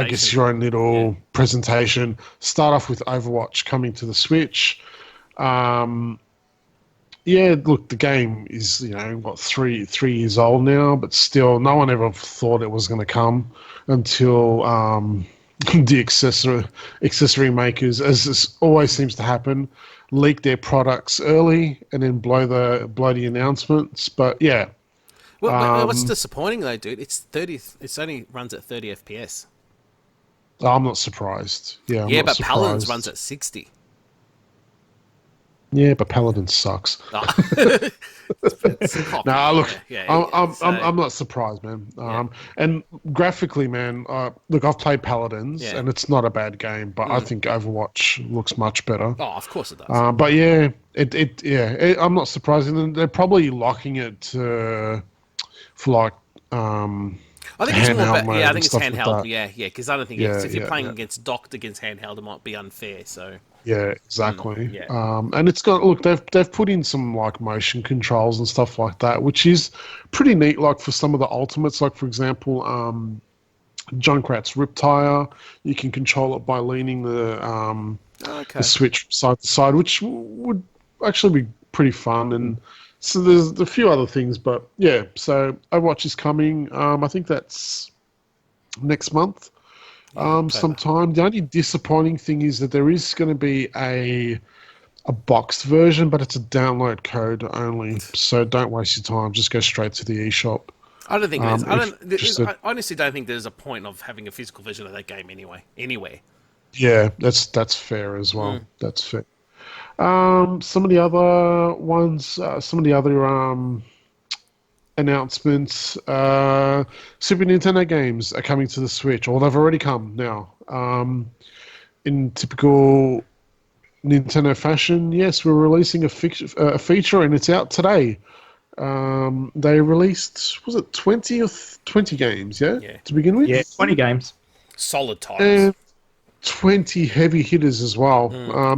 guess your own little presentation. Start off with Overwatch coming to the Switch. Look, the game is 3 years old now, but still, no one ever thought it was going to come until the accessory makers, as this always seems to happen, leak their products early and then blow the announcements. But yeah, Well, what's disappointing though, dude? It's 30. It's only runs at 30 FPS. I'm not surprised. Yeah, I'm Yeah, not but surprised. Paladins runs at 60. Yeah, but Paladin sucks. Oh. It's cocky. Nah, look, Yeah, I'm not surprised, man. And graphically, man, look, I've played Paladins, Yeah. and it's not a bad game, but I think Overwatch looks much better. Oh, of course it does. But yeah, I'm not surprised, and they're probably locking it for like I think it's more handheld about, mode I and think it's stuff like handheld. that. Yeah, because I don't think Yeah, if you're yeah, playing yeah. against docked against handheld, it might be unfair. So Yeah, exactly. yeah. And it's got, look, they've put in some like motion controls and stuff like that, which is pretty neat. Like for some of the ultimates, like for example, Junkrat's Riptire, you can control it by leaning the switch from side to side, which would actually be pretty fun. And so there's a few other things, but yeah. So Overwatch is coming. I think that's next month. Sometime. The only disappointing thing is that there is going to be a boxed version, but it's a download code only. So don't waste your time. Just go straight to the eShop. I don't think there's. just I honestly don't think there's a point of having a physical version of that game anywhere. Yeah, that's fair as well. That's fair. Some of the other ones, some of the other announcements, Super Nintendo games are coming to the Switch, or they've already come now. In typical Nintendo fashion, yes, we're releasing a feature, and it's out today. They released, was it 20 games, yeah? To begin with? Yeah, 20 games. Solid titles. And 20 heavy hitters as well.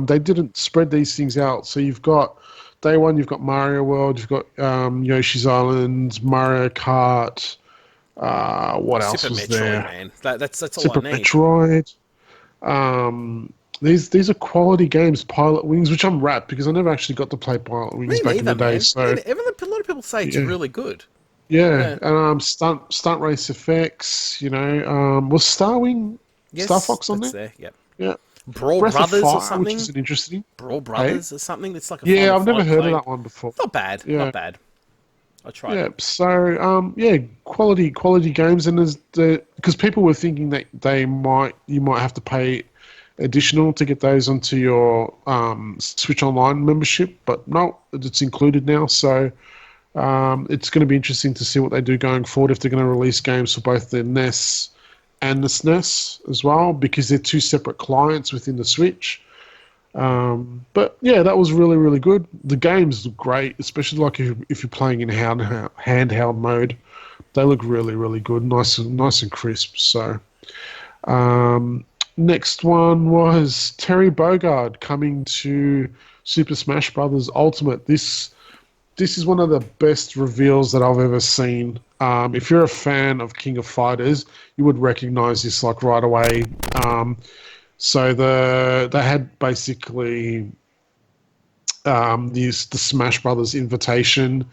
They didn't spread these things out. So you've got, day one, you've got Mario World, you've got Yoshi's Island, Mario Kart, what else Super was Metroid, there? man. That's all Super I need. Metroid. These are quality games. Pilot Wings, which I'm wrapped because I never actually got to play Pilot Wings back in the day. Man. So A lot of people say it's really good. yeah, and stunt race effects. Was Starwing, Yes, Star Fox on that's there? Yep. Yeah, Brawl Breath of Brothers Fire, or something. which is an interesting. Brawl Brothers or something. That's like a Yeah, Final I've never Fight heard clone. of that one before. Not bad. Yeah. Not bad. I tried. Yeah, it. so quality games, and because people were thinking that you might have to pay additional to get those onto your Switch Online membership, but no, it's included now. So it's going to be interesting to see what they do going forward, if they're going to release games for both the NES and the SNES as well, because they're two separate clients within the Switch. But yeah, that was really, really good. The games look great, especially like if you're playing in handheld mode. They look really, really good, nice and crisp. So next one was Terry Bogard coming to Super Smash Bros. Ultimate. This is one of the best reveals that I've ever seen. If you're a fan of King of Fighters, you would recognize this like right away. So they had basically the Smash Brothers invitation,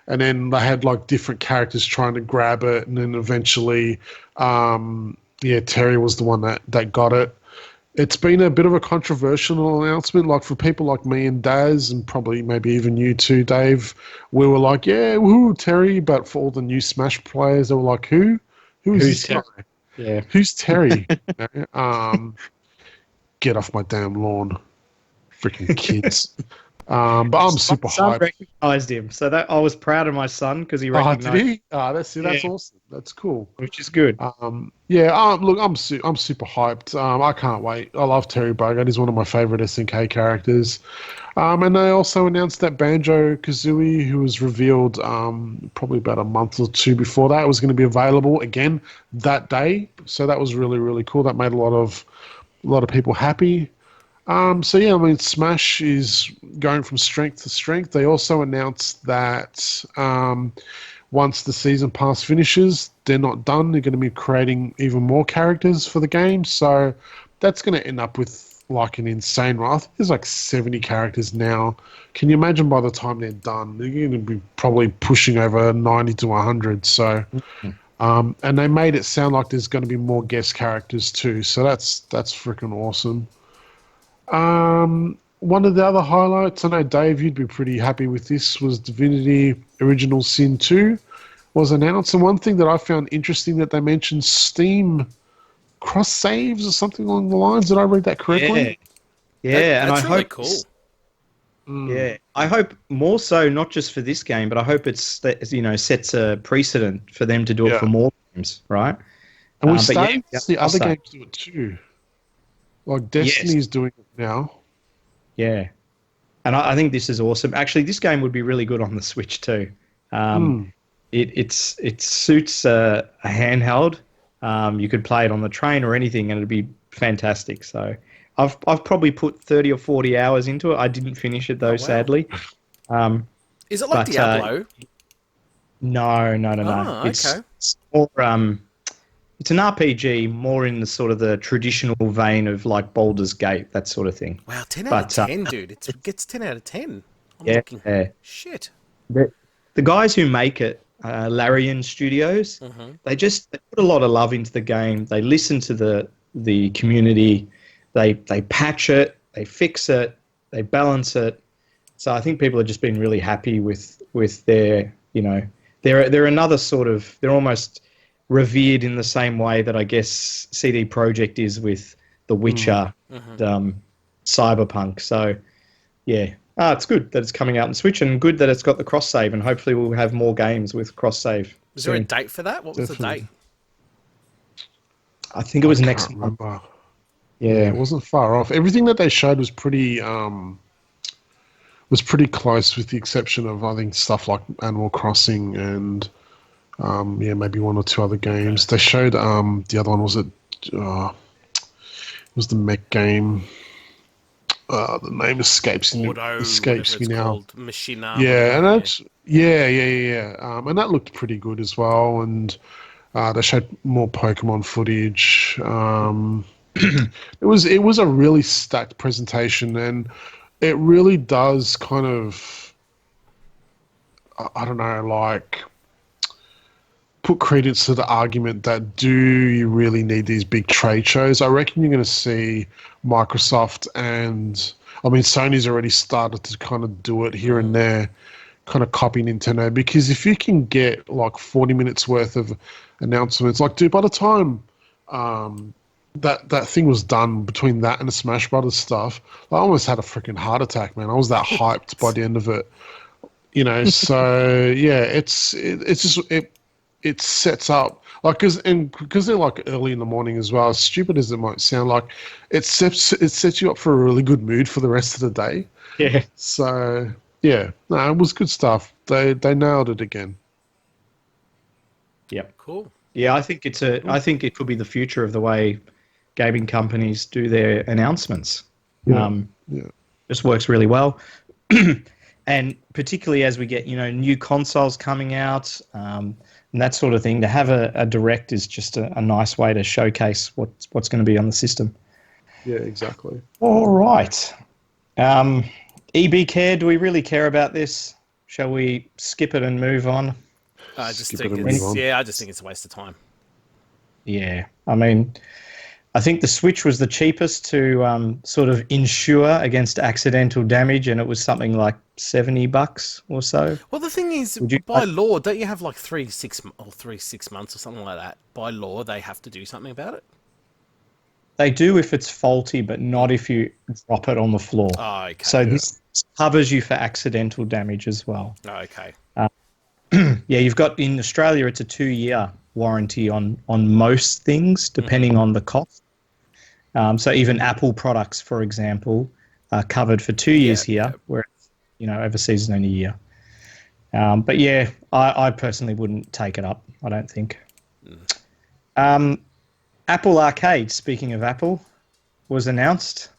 and then they had like different characters trying to grab it, and then eventually, Terry was the one that got it. It's been a bit of a controversial announcement. Like for people like me and Daz, and probably maybe even you too, Dave, we were like, yeah, woohoo, Terry. But for all the new Smash players, they were like, who is this Terry? guy? Yeah. Who's Terry? Get off my damn lawn, freaking kids. But I'm super My son hyped. recognized him, so that I was proud of my son because he Oh, recognized did he? That's Yeah. awesome. That's cool. which is good. Look, I'm super hyped. I can't wait. I love Terry Bogard. He's one of my favorite SNK characters. And they also announced that Banjo-Kazooie, who was revealed probably about a month or two before that, was going to be available again that day. So that was really, really cool. That made a lot of people happy. Smash is going from strength to strength. They also announced that once the season pass finishes, they're not done. They're going to be creating even more characters for the game. So that's going to end up with like an insane run. I think there's like 70 characters now. Can you imagine by the time they're done? They're going to be probably pushing over 90 to 100. So And they made it sound like there's going to be more guest characters too, so that's freaking awesome. One of the other highlights, I know Dave, you'd be pretty happy with this, was Divinity Original Sin 2 was announced. And one thing that I found interesting that they mentioned Steam cross saves or something along the lines. Did I read that correctly? Yeah, and That's I really hope cool. Yeah, I hope more so not just for this game, but I hope it's sets a precedent for them to do it Yeah. for more games, right? And we're But starting to see other also- games do it too. Like Destiny's doing it now. Yeah, and I think this is awesome. Actually, this game would be really good on the Switch too. It suits a handheld. You could play it on the train or anything, and it'd be fantastic. So I've probably put 30 or 40 hours into it. I didn't finish it though, wow. sadly. Is it like but, Diablo? No. Oh, okay. It's more it's an RPG, more in the sort of the traditional vein of like Baldur's Gate, that sort of thing. Wow, 10 out of 10, dude. It gets 10 out of 10. I'm looking. Shit. The guys who make it, Larian Studios, they put a lot of love into the game. They listen to the community. They patch it, they fix it, they balance it. So I think people have just been really happy with their, they're another sort of, they're almost revered in the same way that I guess CD Projekt is with The Witcher and Cyberpunk. So yeah, it's good that it's coming out on Switch, and good that it's got the cross save, and hopefully we'll have more games with cross save. Is there a date for that? What was the date? I think it was next month. Remember. Yeah, It wasn't far off. Everything that they showed was pretty close, with the exception of I think stuff like Animal Crossing and maybe one or two other games. They showed the other one was it was the mech game. The name escapes me now. Machinima. Yeah, and that's and that looked pretty good as well. And they showed more Pokemon footage. It was a really stacked presentation, and it really does kind of, I don't know, like put credence to the argument that do you really need these big trade shows? I reckon you're going to see Microsoft and, I mean, Sony's already started to kind of do it here and there, kind of copy Nintendo, because if you can get like 40 minutes worth of announcements, like, dude, by the time that thing was done, between that and the Smash Brothers stuff, I almost had a freaking heart attack, man. I was that hyped by the end of it, so yeah, it sets up, like, because they're like early in the morning as well, as stupid as it might sound, like it sets you up for a really good mood for the rest of the day. Yeah. So yeah, no, it was good stuff. They nailed it again. Yep. Cool. Yeah, I think I think it could be the future of the way gaming companies do their announcements. Yeah. Just works really well. And particularly as we get, new consoles coming out, and that sort of thing, to have a direct is just a nice way to showcase what's going to be on the system. Yeah, exactly. All right. EB Care, do we really care about this? Shall we skip it and move on? I just Skip think it and move on. I just think it's a waste of time. Yeah. I mean, I think the Switch was the cheapest to sort of insure against accidental damage, and it was something like $70 or so. Well, the thing is, by law, don't you have like 6 months or something like that? By law, they have to do something about it. They do if it's faulty, but not if you drop it on the floor. Oh, okay. So this covers you for accidental damage as well. Oh, okay. Yeah, you've got, in Australia, it's a 2-year warranty on most things, depending on the cost. So even Apple products, for example, are covered for 2 years here, where overseas is only a year. But yeah, I personally wouldn't take it up, I don't think. Apple Arcade, speaking of Apple, was announced.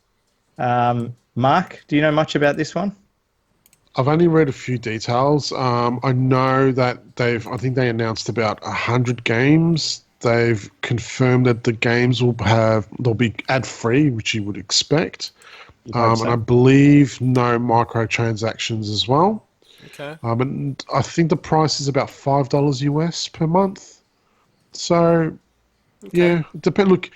Mark, do you know much about this one? I've only read a few details. I know that I think they announced about 100 games. They've confirmed that the games they'll be ad-free, which you would expect. And I believe no microtransactions as well. Okay. And I think the price is about $5 US per month. So yeah, depend. Look,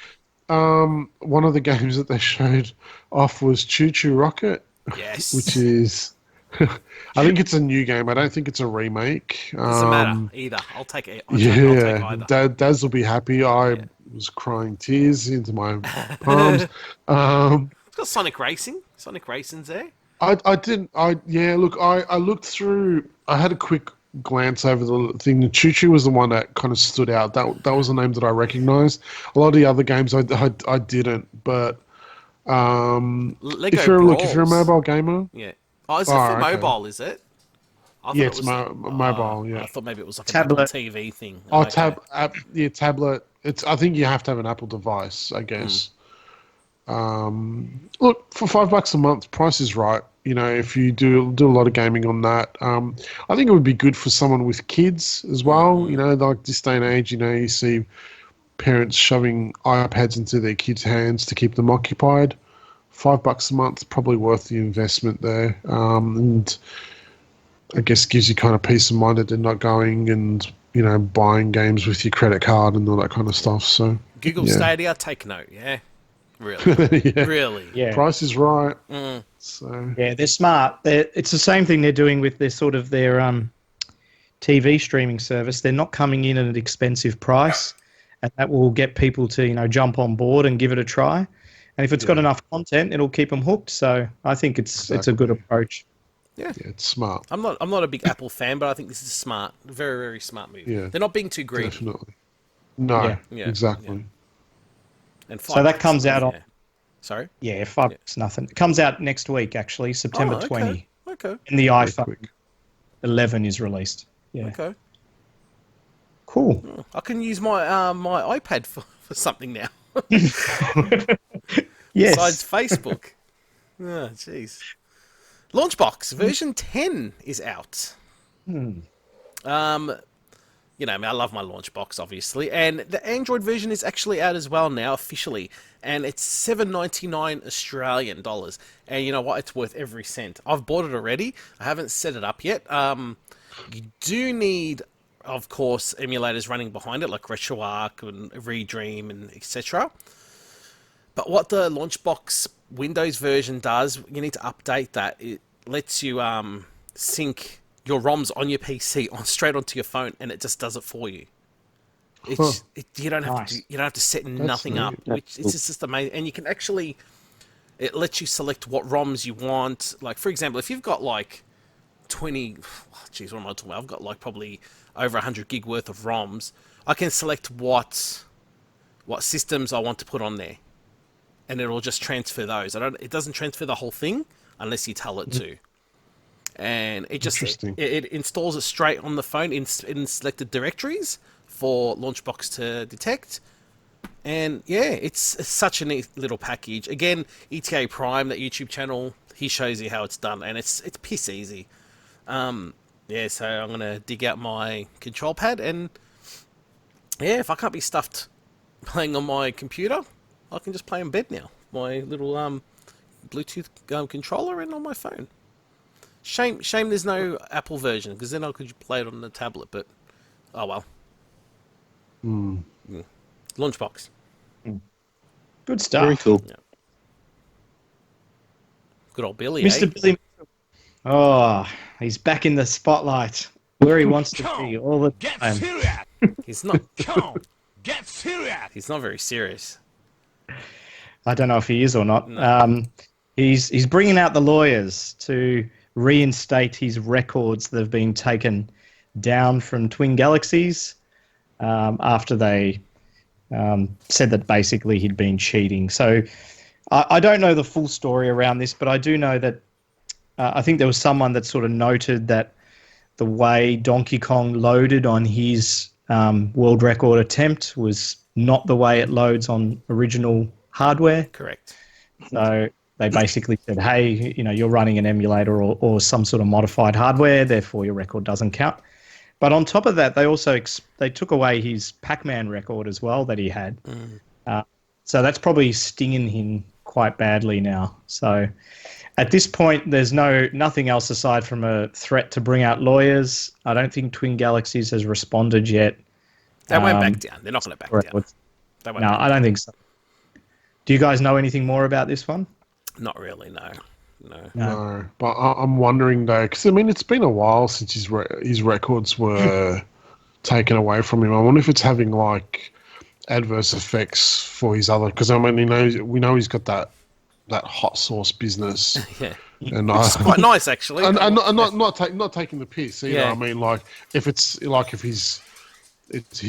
one of the games that they showed off was Choo Choo Rocket, which Yes. is, I think it's a new game. I don't think it's a remake. Doesn't matter either. I'll take it. I'll take Yeah, either. Daz will be happy. I Yeah. was crying tears into my palms. Um, It's got Sonic Racing. Sonic Racing's there. I didn't. Yeah. Look, I looked through. I had a quick glance over the thing. The Choo Choo was the one that kind of stood out. That was the name that I recognised. A lot of the other games I didn't. But Lego if you're a Brawls. mobile gamer, Yeah. Oh, is it for mobile? Is it? I thought yeah, it it's was mobile. Yeah. I thought maybe it was like an Tablet. Apple TV thing. Oh, Okay. tablet. I think you have to have an Apple device, I guess. Look, for $5 a month, price is right. You know, if you do a lot of gaming on that, I think it would be good for someone with kids as well. You know, like this day and age, you know, you see parents shoving iPads into their kids' hands to keep them occupied. $5 a month, probably worth the investment there. And I guess gives you kind of peace of mind that they're not going and, you know, buying games with your credit card and all that kind of stuff. So Google yeah. Stadia, take note. Yeah. Really. Yeah. Really. Yeah. Price is right. So Yeah, they're smart. It's the same thing they're doing with their TV streaming service. They're not coming in at an expensive price, and that will get people to, you know, jump on board and give it a try. And if it's got enough content, it'll keep them hooked. So I think it's a good approach. Yeah. yeah, it's smart. I'm not a big Apple fan, but I think this is smart. Very, very smart move. Yeah. They're not being too greedy. Definitely. No, Yeah. Yeah, exactly. And So that $5, comes out on. yeah. Sorry? Yeah, $5 nothing. It comes out next week, actually, September Oh, okay. 20. Okay. And the Very iPhone quick. 11 is released. Yeah. Okay. Cool. I can use my my iPad for something now. Yes. Besides Facebook. Oh, jeez. Launchbox version 10 is out. You know, I mean, I love my Launchbox, obviously, and the Android version is actually out as well now, officially, and it's $7.99 Australian dollars. And you know what? It's worth every cent. I've bought it already. I haven't set it up yet. You do need, of course, emulators running behind it, like RetroArch and Redream and etc. But what the Launchbox Windows version does, you need to update that. It lets you sync your ROMs on your PC straight onto your phone, and it just does it for you. You don't have Nice. to. You don't have to set nothing up. Which it's just amazing, and you can actually. It lets you select what ROMs you want. Like, for example, if you've got like 20, geez, what am I talking about? I've got like probably over 100 gig worth of ROMs. I can select what systems I want to put on there, and it'll just transfer those. It doesn't transfer the whole thing unless you tell it to. And it just it installs it straight on the phone in selected directories for Launchbox to detect. And yeah, it's such a neat little package. Again, ETA Prime, that YouTube channel, he shows you how it's done, and it's piss easy. Yeah, so I'm gonna dig out my control pad, and yeah, if I can't be stuffed playing on my computer, I can just play in bed now. My little Bluetooth controller and on my phone. Shame there's no Apple version, because then I could play it on the tablet, but oh well. Launchbox. Good stuff. Very cool. Yeah. Good old Billy, Mr. eh? Billy. Oh, he's back in the spotlight where he wants to be all the Get time. serious! He's not Come on, get serious! he's not very serious. I don't know if he is or not. He's bringing out the lawyers to reinstate his records that have been taken down from Twin Galaxies after they said that basically he'd been cheating. So I don't know the full story around this, but I do know that I think there was someone that sort of noted that the way Donkey Kong loaded on his world record attempt was not the way it loads on original hardware. Correct. So they basically said, hey, you know, you're running an emulator or some sort of modified hardware, therefore your record doesn't count. But on top of that, they also they took away his Pac-Man record as well that he had. So that's probably stinging him quite badly now. So at this point, there's nothing else aside from a threat to bring out lawyers. I don't think Twin Galaxies has responded yet. They won't back down. They're not going to back down. records. They won't No, back I don't think so. Do you guys know anything more about this one? Not really, no. No, but I'm wondering though, because I mean, it's been a while since his records were taken away from him. I wonder if it's having like adverse effects for his other. Because I mean, we know he's got that hot sauce business. Yeah. And It's quite nice, actually. and not taking the piss either. Yeah. I mean, like if he's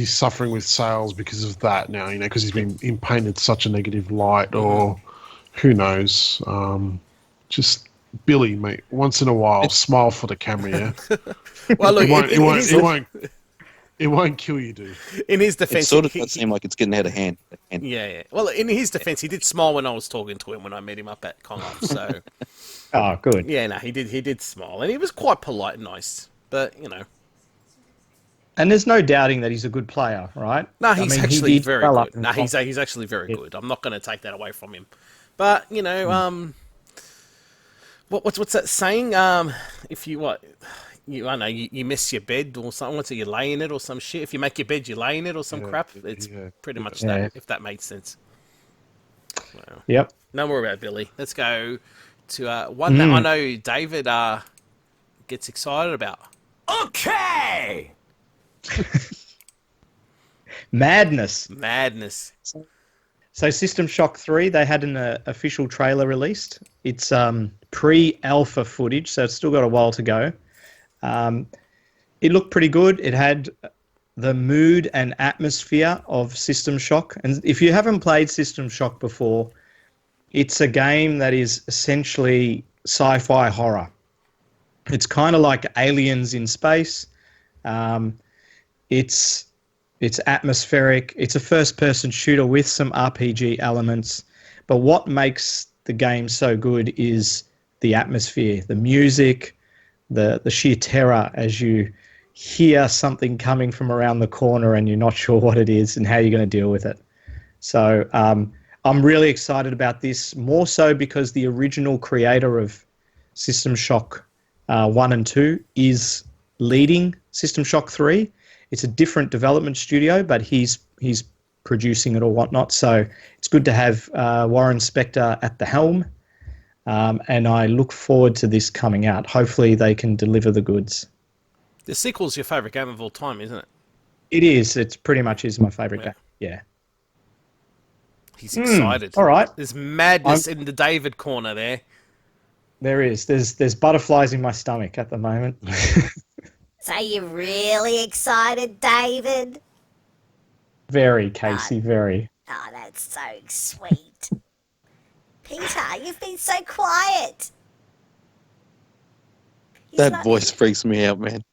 suffering with sales because of that now, because he's been painted such a negative light, or who knows. Just Billy, mate. Once in a while, smile for the camera. Yeah. Well, look, It won't kill you, dude. in his It defense, sort of does seem like it's getting out of hand. yeah. Well, in his defense, he did smile when I was talking to him when I met him up at Con-Off. So, Oh, good. yeah, no, he did smile, and he was quite polite and nice. But And there's no doubting that he's a good player, right? no, he's he actually did very well up good. in No, the he's actually very good. I'm not going to take that away from him. But what's that saying? If you I don't know, you miss your bed or something. What's it? You lay in it or some shit. If you make your bed, you lay in it or some crap. It's pretty much that. If that made sense. Well, Yep. no more about Billy. Let's go to one that I know David gets excited about. Okay! Madness. Madness. So System Shock 3, they had an official trailer released. It's pre-alpha footage, so it's still got a while to go. It looked pretty good. It had the mood and atmosphere of System Shock. And if you haven't played System Shock before, it's a game that is essentially sci-fi horror. It's kind of like Aliens in space. It's atmospheric. It's a first-person shooter with some RPG elements. But what makes the game so good is the atmosphere, the music, the sheer terror as you hear something coming from around the corner and you're not sure what it is and how you're going to deal with it. So I'm really excited about this, more so because the original creator of System Shock 1 and 2 is leading System Shock 3. It's a different development studio, but he's producing it or whatnot. So it's good to have Warren Spector at the helm. And I look forward to this coming out. Hopefully they can deliver the goods. The sequel's your favourite game of all time, isn't it? It is. It's pretty much is my favourite game. Yeah. He's excited. All right. There's madness in the David corner there. There is. There's butterflies in my stomach at the moment. So you're really excited, David? Very, Casey, very. Oh, that's so sweet. Peter, you've been so quiet. That voice freaks me out, man.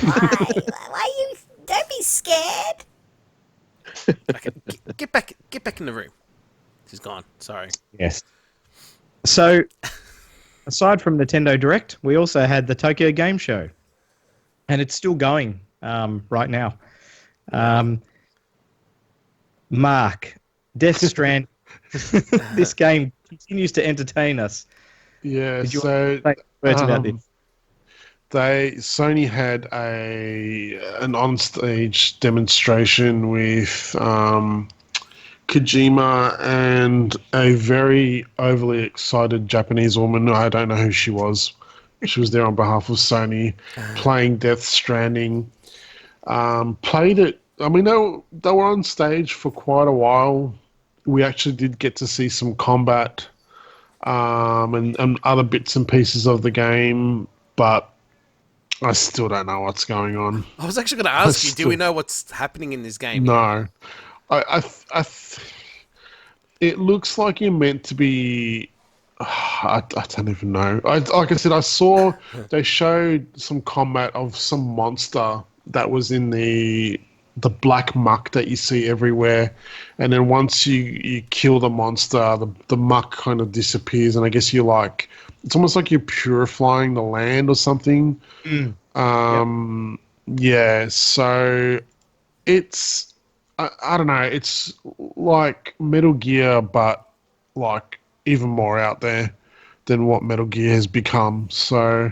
Why? Why you? Don't be scared. Okay, get back in the room. She's gone. Sorry. Yes. So, aside from Nintendo Direct, we also had the Tokyo Game Show. And it's still going right now. Mark, Death Stranding. This game continues to entertain us. Yeah, Did you so say words about this? Sony had an onstage demonstration with Kojima and a very overly excited Japanese woman. I don't know who she was. She was there on behalf of Sony, playing Death Stranding. Played it. I mean, they were on stage for quite a while. We actually did get to see some combat and other bits and pieces of the game, but I still don't know what's going on. I was actually going to ask you, do we know what's happening in this game? No. It looks like you're meant to be... I don't even know. Like I said, I saw they showed some combat of some monster that was in the black muck that you see everywhere, and then once you kill the monster, the muck kind of disappears, and I guess it's almost like you're purifying the land or something. Yeah. So it's I don't know. It's like Metal Gear, but like even more out there than what Metal Gear has become. So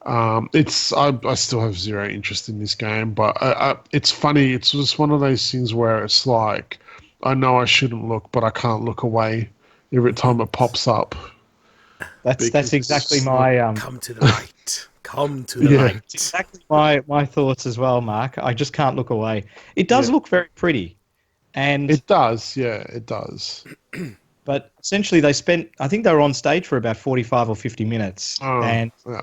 I still have zero interest in this game, but it's funny. It's just one of those things where it's like, I know I shouldn't look, but I can't look away every time it pops up. That's exactly my Come to the light. Come to the Yeah. light. exactly my thoughts as well, Mark. I just can't look away. It does Yeah. look very pretty, and It does, yeah, it does. but essentially they spent. I think they were on stage for about 45 or 50 minutes, and Yeah.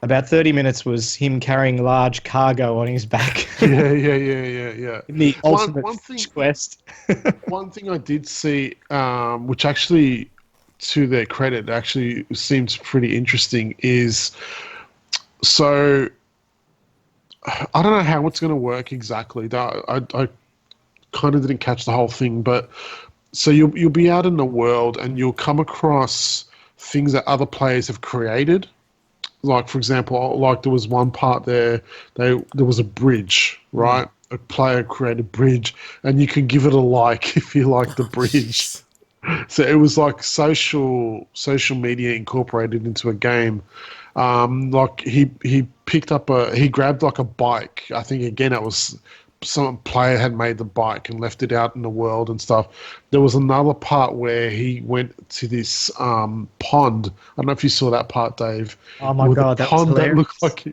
about 30 minutes was him carrying large cargo on his back Yeah. in the ultimate One thing, quest. one thing I did see, which actually, to their credit, actually seems pretty interesting, is so I don't know how it's going to work exactly. I kind of didn't catch the whole thing, but so you'll be out in the world and you'll come across things that other players have created. Like, for example, like there was one part there was a bridge, right? A player created a bridge, and you can give it a like if you like the bridge. So it was like social media incorporated into a game. Like he grabbed like a bike. I think again it was some player had made the bike and left it out in the world and stuff. There was another part where he went to this pond. I don't know if you saw that part, Dave. Oh my with a God, that was pond that hilarious. looked like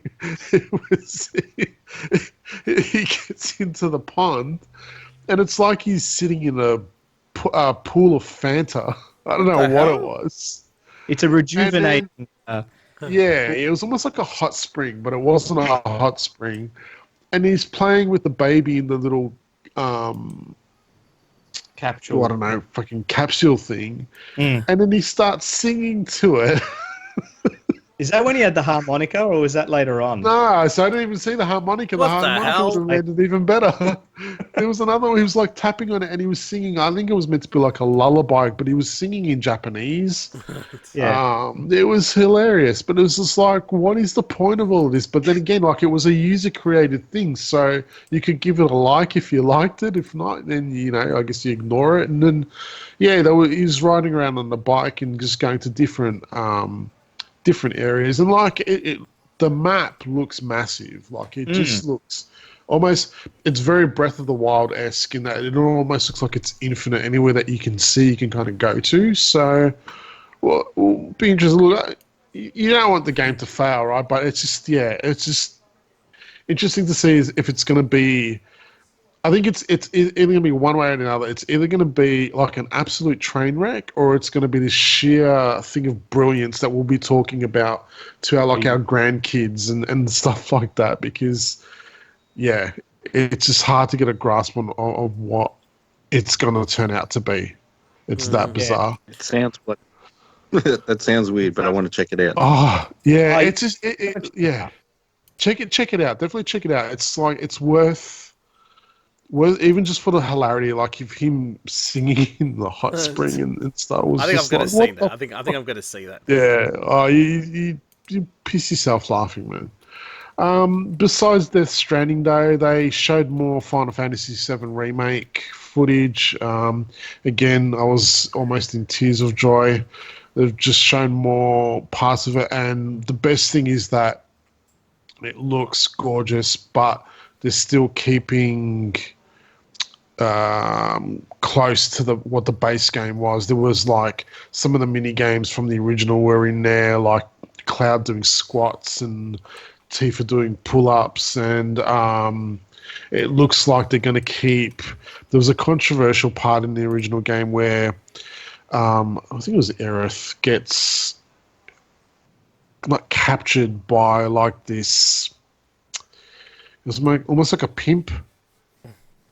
it was. He gets into the pond, and it's like he's sitting in a pool of Fanta. I don't know the what hell? it was. It's a rejuvenating. Yeah, it was almost like a hot spring, but it wasn't a hot spring. And he's playing with the baby in the little, Capsule. I don't know, fucking capsule thing. Mm. And then he starts singing to it. Is that when he had the harmonica, or was that later on? No, so I didn't even see the harmonica. What The the harmonica hell? would have made it even better. There was another one. He was like tapping on it and he was singing. I think it was meant to be like a lullaby, but he was singing in Japanese. Yeah. It was hilarious, but it was just like, what is the point of all of this? But then again, like it was a user-created thing, so you could give it a like if you liked it. If not, then I guess you ignore it. And then, yeah, he was riding around on the bike and just going to different areas, and like the map looks massive. Like it just looks almost. It's very Breath of the Wild-esque in that it almost looks like it's infinite. Anywhere that you can see, you can kind of go to. So, we'll be interested. Look, you don't want the game to fail, right? But it's just interesting to see if it's going to be. I think it's either going to be one way or another. It's either going to be like an absolute train wreck, or it's going to be this sheer thing of brilliance that we'll be talking about to our grandkids and stuff like that. Because, yeah, it's just hard to get a grasp on what it's going to turn out to be. It's that bizarre. It sounds like that sounds weird, but I want to check it out. Oh, yeah. It's just yeah. Check it out. Definitely check it out. It's like it's worth. Well, even just for the hilarity, like if him singing in the hot spring and stuff was. I think just I'm going to like, see what that. the I think I'm going to see that. Yeah. Oh, you piss yourself laughing, man. Besides Death Stranding, though, they showed more Final Fantasy VII Remake footage. Again, I was almost in tears of joy. They've just shown more parts of it, and the best thing is that it looks gorgeous, but they're still keeping close to what the base game was. There was like some of the mini games from the original were in there, like Cloud doing squats and Tifa doing pull-ups, and it looks like they're going to keep. There was a controversial part in the original game where I think it was Aerith gets like captured by like this. It was almost like a pimp.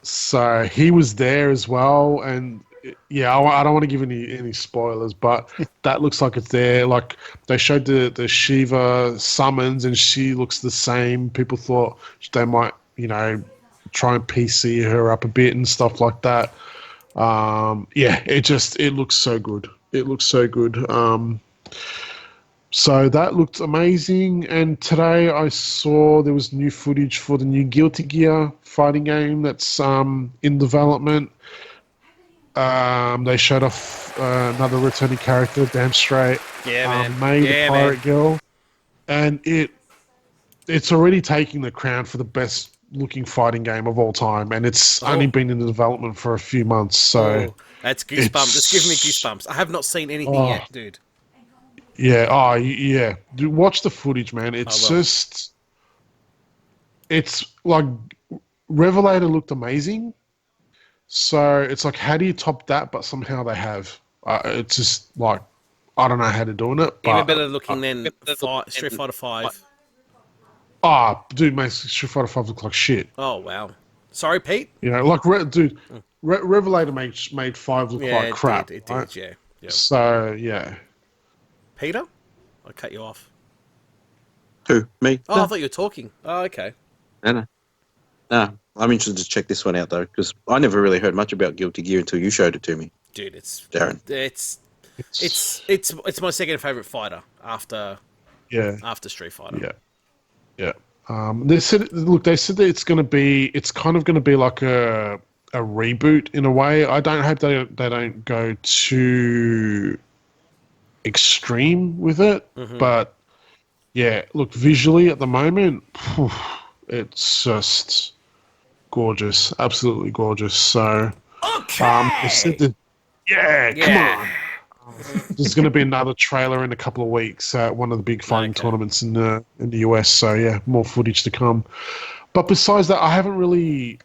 So he was there as well, and yeah, I don't want to give any spoilers, but that looks like it's there. Like they showed the Shiva summons, and she looks the same. People thought they might, try and PC her up a bit and stuff like that. Yeah, it looks so good. It looks so good. So that looked amazing. And today I saw there was new footage for the new Guilty Gear fighting game that's in development. They showed off another returning character, damn straight. Yeah, man. May the Yeah, Pirate man. Girl. And it it's already taking the crown for the best looking fighting game of all time, and it's only been in development for a few months. So That's goosebumps. That's giving me goosebumps. I have not seen anything yet, dude. yeah, yeah. Dude, watch the footage, man. It's just, it's like Revelator looked amazing. So it's like, how do you top that? But somehow they have. It's just like, I don't know how they're doing it. But, Even better looking than Street Fighter 5. Dude, makes Street Fighter 5 look like shit. Oh, wow. Sorry, Pete? You know, like, Revelator made 5 look like crap. It right? did, yeah. Yep. So, yeah. Peter? I cut you off. Who? Me? Oh, No. I thought you were talking. Oh, okay. No. I'm interested to check this one out, though, because I never really heard much about Guilty Gear until you showed it to me. Dude, it's... Darren. It's my second favourite fighter after Street Fighter. Yeah. They said that it's kind of going to be like a reboot in a way. I don't hope they don't go too extreme with it, but yeah, look, visually at the moment, it's just gorgeous, absolutely gorgeous. So, they said that, come on. There's going to be another trailer in a couple of weeks at one of the big fighting tournaments in the US. So yeah, more footage to come. But besides that, I haven't really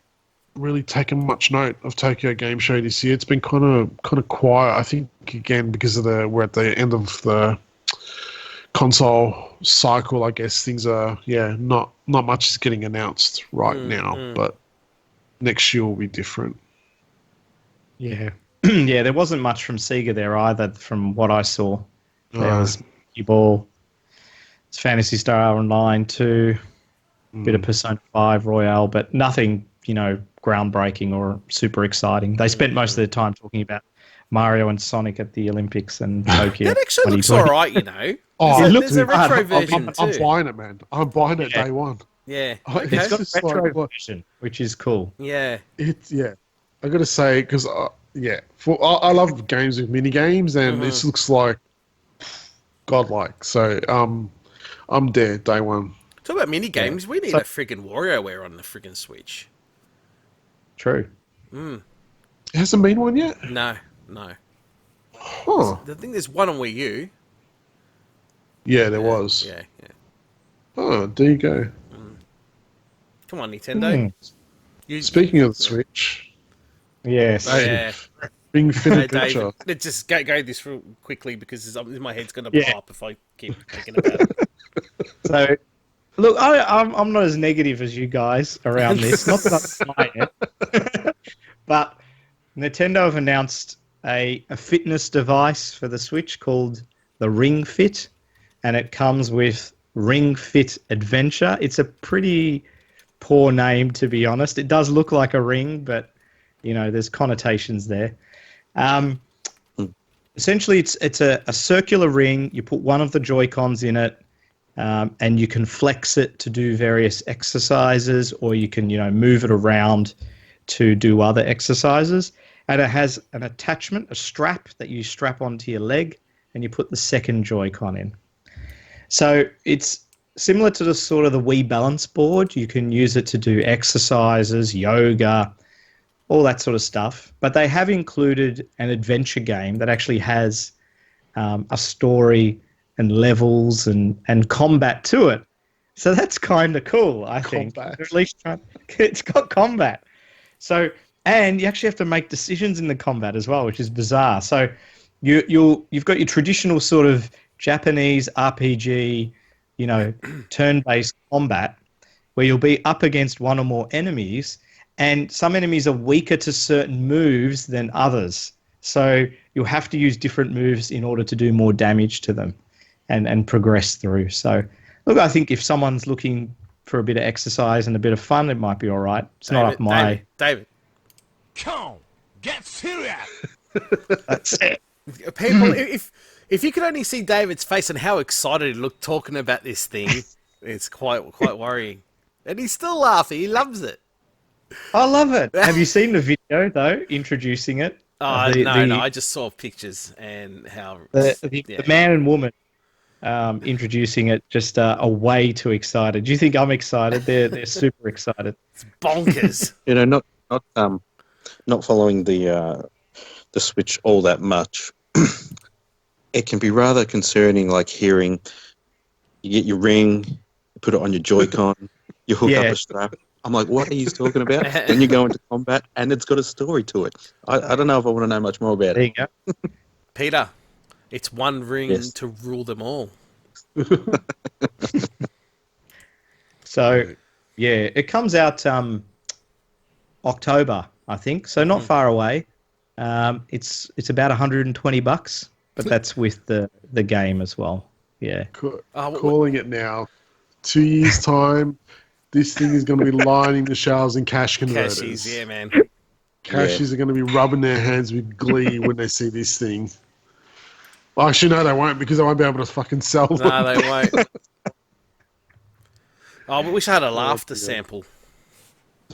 taken much note of Tokyo Game Show this year. It's been kind of quiet. I think again because we're at the end of the console cycle. I guess things are not much is getting announced right now. But next year will be different. Yeah. Yeah, there wasn't much from Sega there either, from what I saw. There was Ball, it's Phantasy Star Online 2, bit of Persona 5 Royale, but nothing, groundbreaking or super exciting. They spent most of their time talking about Mario and Sonic at the Olympics and Tokyo. That actually looks alright, there's a retro version too. I'm buying it, man. I'm buying it day one. Yeah. Okay. It's got a retro version, which is cool. Yeah. I got to say, because... I love games with mini games, and this looks like godlike. So, I'm there day one. Talk about mini games. We need a friggin' WarioWare on the friggin' Switch. True. It hasn't been one yet. No. Huh. I think there's one on Wii U. Yeah, there was. Yeah. Oh, there you go. Come on, Nintendo. Speaking of the Switch. Yes. Being fit David, let's just go this real quickly because my head's going to pop if I keep thinking about it. So, look, I'm not as negative as you guys around this. Not that I'm buying it. But Nintendo have announced a fitness device for the Switch called the Ring Fit, and it comes with Ring Fit Adventure. It's a pretty poor name, to be honest. It does look like a ring, but there's connotations there. Essentially, it's a circular ring. You put one of the Joy-Cons in it, and you can flex it to do various exercises, or you can, move it around to do other exercises. And it has an attachment, a strap that you strap onto your leg, and you put the second Joy-Con in. So it's similar to the sort of the Wii Balance Board. You can use it to do exercises, yoga, all that sort of stuff. But they have included an adventure game that actually has a story and levels and combat to it. So that's kind of cool, I think. They're at least it's got combat. So, and you actually have to make decisions in the combat as well, which is bizarre. So you've got your traditional sort of Japanese RPG, turn-based combat where you'll be up against one or more enemies, and some enemies are weaker to certain moves than others. So you'll have to use different moves in order to do more damage to them and progress through. So, look, I think if someone's looking for a bit of exercise and a bit of fun, it might be all right. It's not up my... David. Come on, get serious. That's it. People, if you could only see David's face and how excited he looked talking about this thing, it's quite worrying. And he's still laughing. He loves it. I love it. Have you seen the video, though, introducing it? No. I just saw pictures and how... The man and woman introducing it just are way too excited. Do you think I'm excited? They're super excited. Bonkers. Not following the Switch all that much. It can be rather concerning, like hearing you get your ring, you put it on your Joy-Con, you hook up a strap. I'm like, what are you talking about? Then you go into combat, and it's got a story to it. I don't know if I want to know much more about There it. you go. Peter, it's one ring Yes. to rule them all. So, yeah, it comes out October, I think. So not far away. It's about $120, but that's with the game as well. Yeah. Calling it now. 2 years' time, this thing is going to be lining the shelves in cash converters. Cashies, yeah, man. Cashies are going to be rubbing their hands with glee when they see this thing. Well, actually, no, they won't, because they won't be able to fucking sell them. No, they won't. Oh, I wish I had a laughter sample.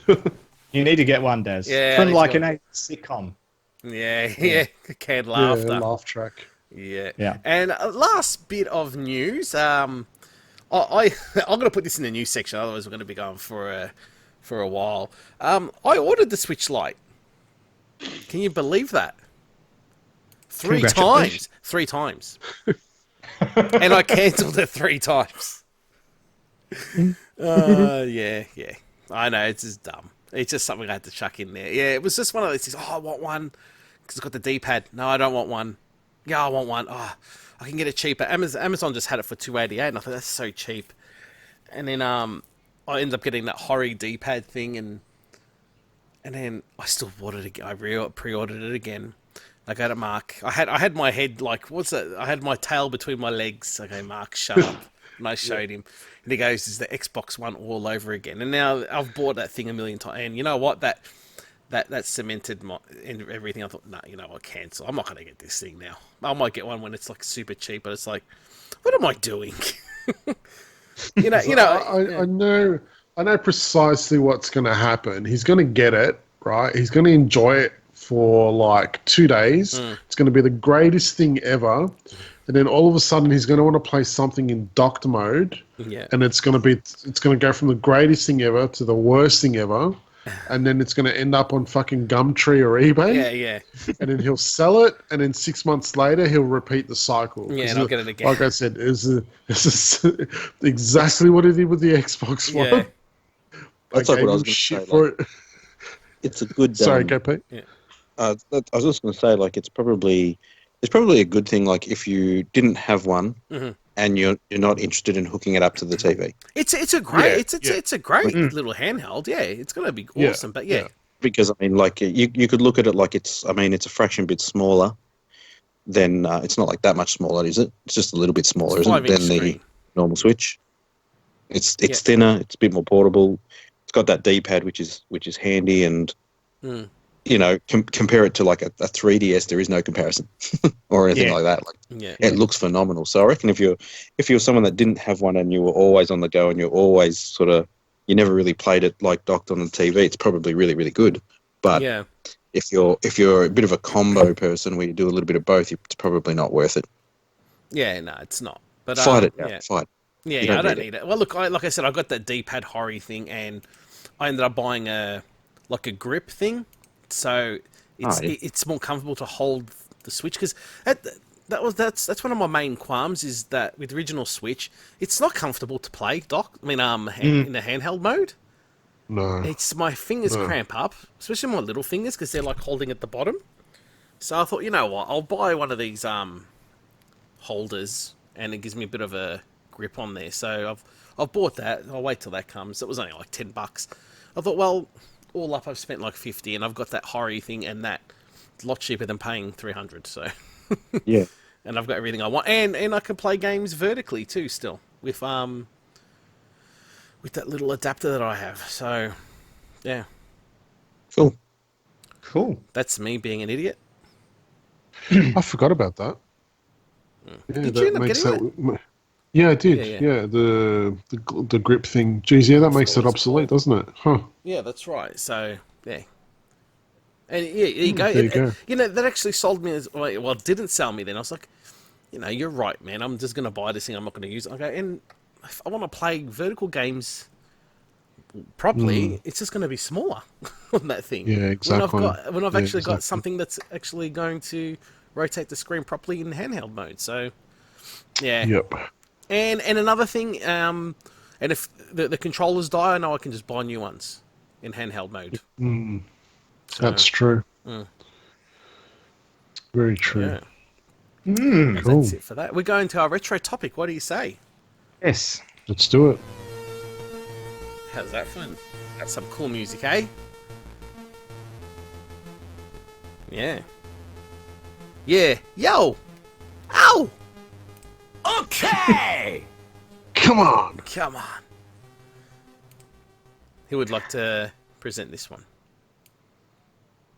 You need to get one, Des. Yeah, From he's like got- an 80s sitcom. Yeah. Canned laughter. Yeah, laugh track. Yeah. And last bit of news. I'm going to put this in the news section, otherwise we're going to be going for a while. I ordered the Switch Lite. Can you believe that? 3 times. 3 times. And I cancelled it 3 times. Yeah. I know, it's just dumb. It's just something I had to chuck in there. Yeah, it was just one of those things. Oh, I want one because it's got the D-pad. No, I don't want one. Yeah, I want one. Oh, I can get it cheaper. Amazon just had it for $288, and I thought that's so cheap. And then I ended up getting that horrid D-pad thing, and then I still bought it again. I pre-ordered it again. I go to Mark. I had my head like, what's that? I had my tail between my legs. I go, Mark, shut up. And I showed him. And he goes, is the Xbox One all over again? And now I've bought that thing a million times. And you know what? That cemented everything. I thought, no, you know what? Cancel. I'm not going to get this thing now. I might get one when it's like super cheap, but it's like, what am I doing? I know precisely what's going to happen. He's going to get it, right? He's going to enjoy it for like 2 days. It's going to be the greatest thing ever. And then all of a sudden he's going to want to play something in docked mode. Yeah. And it's going to go from the greatest thing ever to the worst thing ever. And then it's going to end up on fucking Gumtree or eBay. Yeah. And then he'll sell it, and then 6 months later he'll repeat the cycle. Yeah, and I'll get it again. Like I said, this is exactly what he did with the Xbox One. Yeah. That's like what I was going to say. For Like, it. it's a good. Sorry, go Pete. Yeah. I was just going to say, like, it's probably a good thing, like, if you didn't have one and you're not interested in hooking it up to the TV. It's a great Yeah, it's a great little handheld. Yeah, it's gonna be awesome. But yeah. Because I mean, like, you could look at it like it's a fraction bit smaller than it's not like that much smaller, is it? It's just a little bit smaller, It's isn't it, 5-inch than the screen. normal Switch. It's thinner. It's a bit more portable. It's got that D-pad, which is handy, and you know, compare it to like a 3DS. There is no comparison or anything like that. Like, it looks phenomenal. So I reckon if you're someone that didn't have one and you were always on the go and you're always sort of, you never really played it like docked on the TV, it's probably really, really good. But if you're a bit of a combo person where you do a little bit of both, it's probably not worth it. Yeah, no, it's not. But Fight it. Yeah. Fight. Yeah, I don't need it. Well, look, like I said, I got that D-pad horry thing, and I ended up buying a grip thing, so it's more comfortable to hold the Switch, because that's one of my main qualms, is that with the original Switch, it's not comfortable to play in the handheld mode. No. It's my fingers cramp up, especially my little fingers, because they're like holding at the bottom. So I thought, you know what, I'll buy one of these holders, and it gives me a bit of a grip on there. So I've bought that. I'll wait till that comes. It was only like $10. I thought, well, all up I've spent like 50, and I've got that horry thing, and that a lot cheaper than paying $300. So Yeah. and I've got everything I want, and I can play games vertically too still with that little adapter that I have. So yeah, Cool. that's me being an idiot. I forgot about that. Yeah, Did you end up getting that? Yeah, I did. Yeah, the grip thing. Geez, yeah, that makes it obsolete, doesn't it? Huh. Yeah, that's right. So yeah, and yeah, there you go. There you go. You know, that actually sold me as well. It didn't sell me then. I was like, you're right, man. I'm just going to buy this thing. I'm not going to use it. Okay, and if I want to play vertical games properly, it's just going to be smaller on that thing. Yeah, exactly. When I've Yeah, actually got exactly. something that's actually going to rotate the screen properly in handheld mode. So, yeah. Yep. And another thing, and if the controllers die, I know I can just buy new ones in handheld mode. So, That's true. Very true. yeah. Cool. That's it for that. We're going to our retro topic. What do you say? Yes. Let's do it. How's that fun? That's some cool music, eh? Yeah. Yeah. Yo! Ow! Okay! Come on. Come on. Who would like to present this one?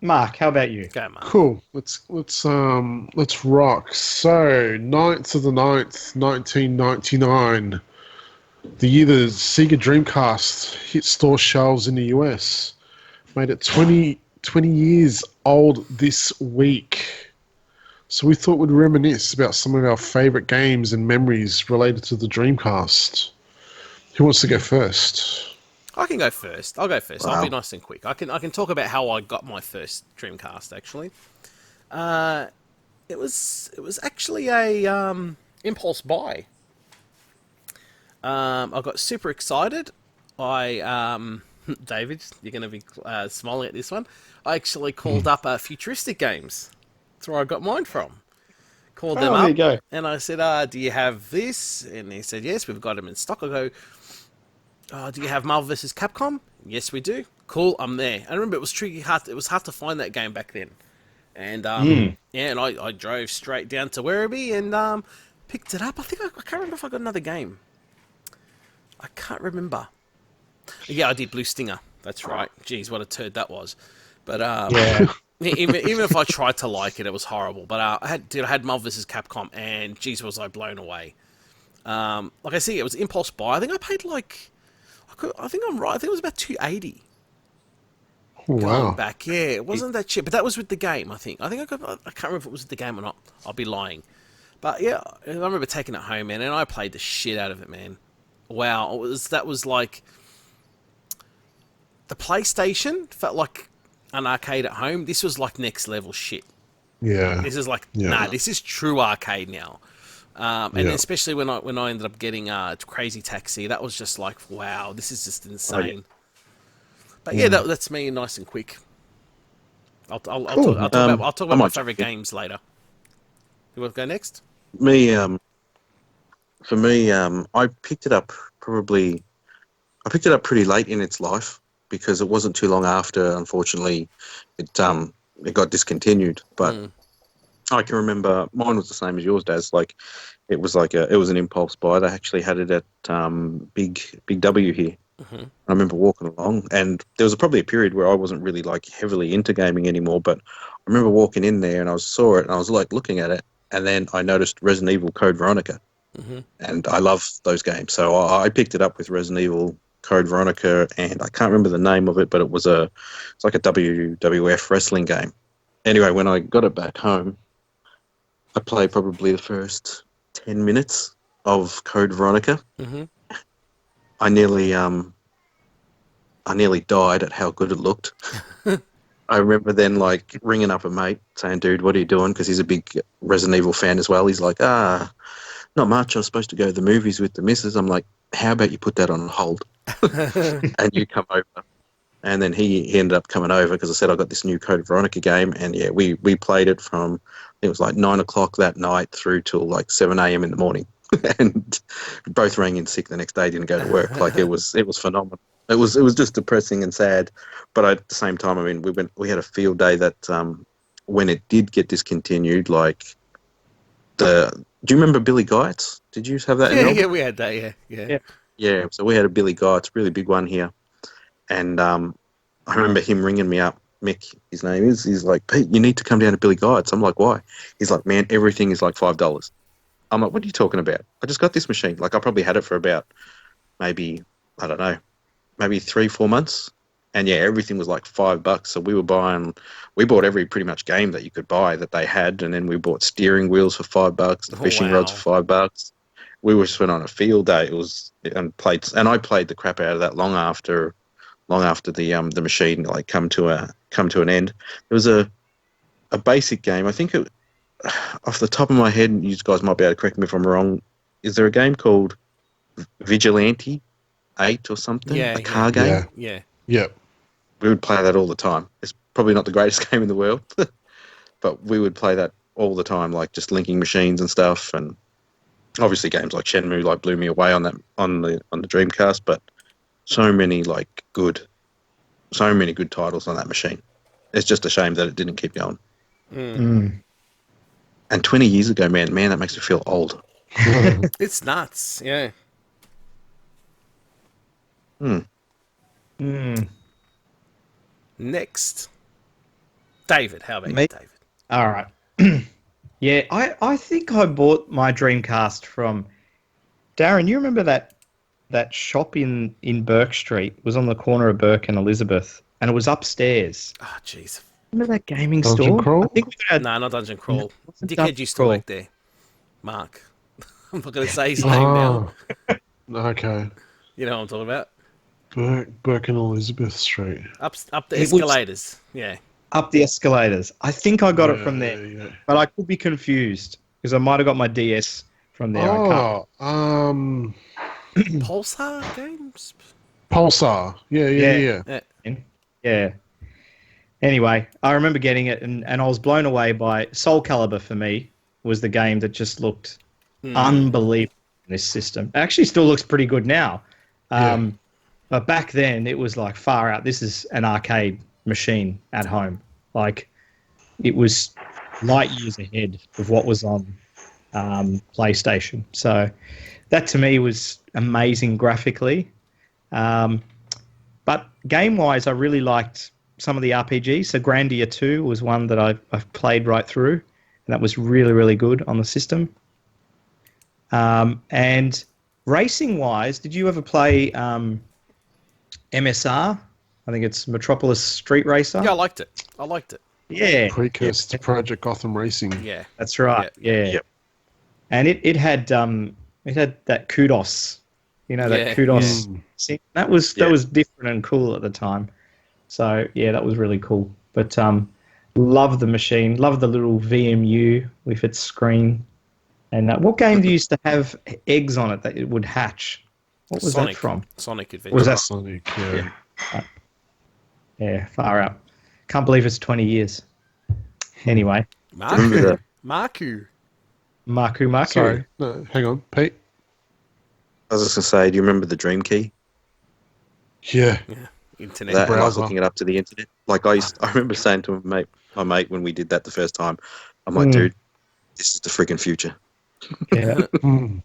Mark, how about you? Go, Mark. Cool. Let's rock. So 9th of the 9th, 1999. The year the Sega Dreamcast hit store shelves in the US. Made it 20 years old this week. So we thought we'd reminisce about some of our favourite games and memories related to the Dreamcast. Who wants to go first? I can go first. I'll go first. I'll be nice and quick. I can talk about how I got my first Dreamcast. Actually, it was actually a impulse buy. I got super excited. David, you're going to be smiling at this one. I actually called up Futuristic Games. That's where I got mine from. Called them up, there you go. and I said, "Do you have this?" And he said, "Yes, we've got them in stock." I go, "Do you have Marvel vs. Capcom?" "Yes, we do." "Cool, I'm there." I remember it was tricky hard. It was hard to find that game back then, and yeah, and I drove straight down to Werribee and picked it up. I can't remember if I got another game. I can't remember. Yeah, I did Blue Stinger. That's right. Jeez, what a turd that was. But Yeah. even if I tried to like it, it was horrible. But I had Marvel vs. Capcom, and jeez, was I blown away. Like I see, it was impulse buy. I think I paid I think I'm right. I think it was about $280. Oh, Going wow. back, yeah, it wasn't that cheap, but that was with the game. I think I can't remember if it was with the game or not. I'll be lying. But yeah, I remember taking it home, man, and I played the shit out of it, man. Wow, that was like the PlayStation felt like an arcade at home. This was like next level shit. Yeah. This is like Yeah. this is true arcade now. And Yeah. especially when I ended up getting Crazy Taxi, that was just like, wow, this is just insane. But yeah, that's me, nice and quick. I'll talk about my might favorite jump in. games later. You want to go next? For me, I picked it up pretty late in its life because it wasn't too long after, unfortunately, it got discontinued. But I can remember mine was the same as yours, Daz. Like, it was an impulse buy. They actually had it at Big W here. I remember walking along, and there was probably a period where I wasn't really like heavily into gaming anymore. But I remember walking in there, and I saw it, and I was like looking at it, and then I noticed Resident Evil Code Veronica, and I love those games, so I picked it up with Resident Evil Code Veronica, and I can't remember the name of it, but it's like a WWF wrestling game. Anyway, when I got it back home, I played probably the first 10 minutes of Code Veronica. I nearly died at how good it looked. I remember then like ringing up a mate saying, "Dude, what are you doing?" Because he's a big Resident Evil fan as well. He's like, not much. I was supposed to go to the movies with the missus. I'm like, how about you put that on hold and you come over? And then he ended up coming over because I said I got this new Code Veronica game, and yeah, we played it from, I think it was like 9 o'clock that night through till like 7 a.m. in the morning. And both rang in sick the next day, didn't go to work. Like, it was phenomenal. It was just depressing and sad, but at the same time, I mean, we had a field day that when it did get discontinued, like do you remember Billy Geitz? Did you have that? in Melbourne? Yeah, we had that. Yeah. So we had a Billy Geitz, really big one here, and I remember him ringing me up. Mick, his name is. He's like, "Pete, you need to come down to Billy Geitz." I'm like, "Why?" He's like, "Man, everything is like $5." I'm like, "What are you talking about? I just got this machine. Like, I probably had it for about maybe, I don't know, maybe 3-4 months. And yeah, everything was like $5. So we bought every pretty much game that you could buy that they had, and then we bought steering wheels for $5, the Oh, fishing rods wow. for $5. We just went on a field day. And I played the crap out of that long after the machine like come to an end. There was a basic game. I think off the top of my head, you guys might be able to correct me if I'm wrong. Is there a game called Vigilante 8 or something? Yeah, A car game? Yeah. Yeah. Yep. We would play that all the time. It's probably not the greatest game in the world, but we would play that all the time, like just linking machines and stuff. And obviously games like Shenmue like blew me away on the Dreamcast, but so many good titles on that machine. It's just a shame that it didn't keep going. Mm. And 20 years ago, man, that makes me feel old. It's nuts. Yeah. Mm. Next. David, how about Me? you, David? All right. Yeah, I think I bought my Dreamcast from Darren. You remember that shop in Burke Street? It was on the corner of Burke and Elizabeth, and it was upstairs. Oh, jeez. Remember that gaming Dungeon store? Crawl? I think we had. Nah, not Dungeon Crawl. wasn't Dickhead Dungeon used to Crawl. work there. Mark. I'm not going to say his name now. Oh, okay. You know what I'm talking about? Burke and Elizabeth Street. Up the It was- escalators. Yeah. Up the escalators. I think I got it from Yeah, there, yeah. but I could be confused because I might have got my DS from there. I can't. Oh, Pulsar games? Pulsar. Yeah. Yeah. Yeah. Anyway, I remember getting it, and I was blown away by Soul Calibur. For me, was the game that just looked unbelievable in this system. It actually still looks pretty good now. Yeah. But back then, it was like far out. This is an arcade machine at home. Like, it was light years ahead of what was on PlayStation. So that to me was amazing graphically. But game-wise, I really liked some of the RPGs. So Grandia 2 was one that I've played right through, and that was really, really good on the system. And racing-wise, did you ever play MSR? I think it's Metropolis Street Racer. Yeah, I liked it. Yeah. Precursor to Project Gotham Racing. Yeah. That's right. Yeah. Yep. And it had that kudos, that Yeah. kudos. Mm. See, that was different and cool at the time. So yeah, that was really cool. But love the machine, love the little VMU with its screen. And what game do you used to have eggs on it that it would hatch? What was Sonic. that from? Sonic Adventure. Was that? Sonic, yeah. Yeah, far out. Can't believe it's 20 years. Anyway, Remember the Marku. Marku. Sorry. No, hang on. Pete? I was just gonna say, do you remember the Dream Key? Yeah. Internet. That and, like, browser. hooking it up to the internet. Like I remember saying to my mate when we did that the first time, I'm like, dude, this is the freaking future. Yeah. Mm.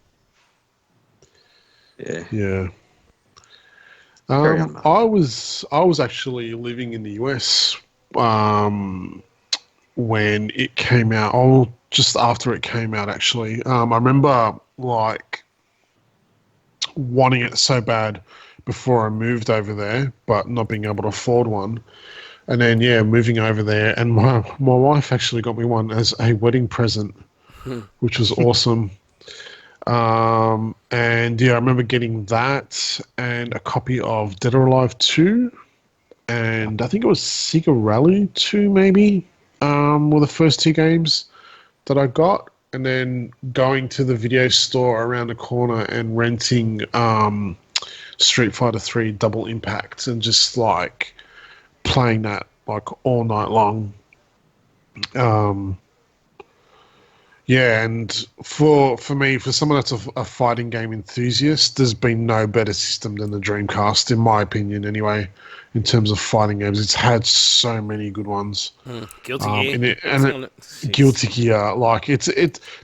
Yeah. Yeah. Carry on, Mark. I was actually living in the US when it came out. Oh, just after it came out, actually. I remember wanting it so bad before I moved over there, but not being able to afford one. And then moving over there, and my wife actually got me one as a wedding present, which was awesome. And I remember getting that and a copy of Dead or Alive 2, and I think it was Sega Rally 2 maybe, were the first two games that I got. And then going to the video store around the corner and renting Street Fighter 3 Double Impact and just playing that all night long. And for me, for someone that's a fighting game enthusiast, there's been no better system than the Dreamcast, in my opinion anyway, in terms of fighting games. It's had so many good ones. Guilty Gear. Guilty Gear,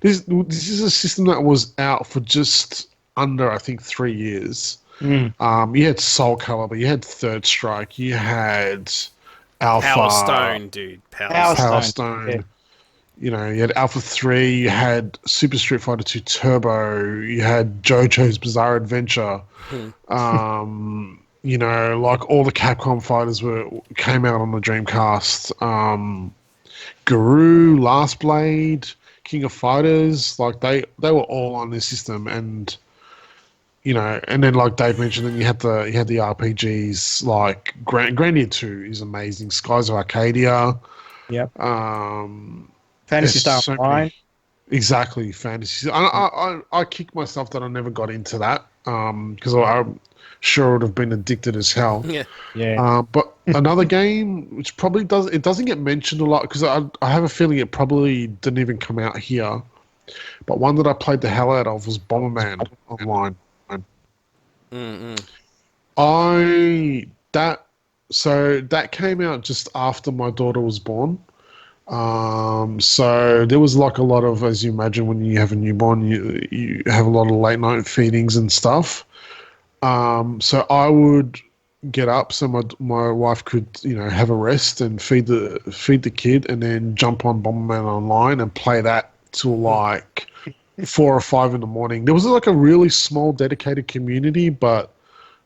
this is a system that was out for just under, I think, 3 years. You had Soul Calibur, you had Third Strike, you had Alpha. Power Stone, dude. Power Stone. Yeah. You had Alpha 3, you had Super Street Fighter 2 Turbo, you had JoJo's Bizarre Adventure. like all the Capcom fighters came out on the Dreamcast. Guru, Last Blade, King of Fighters, like they were all on this system, and and then like Dave mentioned, then you had the RPGs like Grandia 2 is amazing, Skies of Arcadia. Yep. There's Fantasy Star so Online. many. Exactly, fantasy. I kick myself that I never got into that because I'm sure I would have been addicted as hell. Yeah. Yeah. But another game which probably doesn't get mentioned a lot because I have a feeling it probably didn't even come out here. But one that I played the hell out of was Bomberman Online. I that so that came out just after my daughter was born. So there was like a lot of, as you imagine, when you have a newborn, you have a lot of late night feedings and stuff. So I would get up so my wife could have a rest and feed the kid, and then jump on Bomberman Online and play that till like 4 or 5 in the morning. There was like a really small dedicated community, but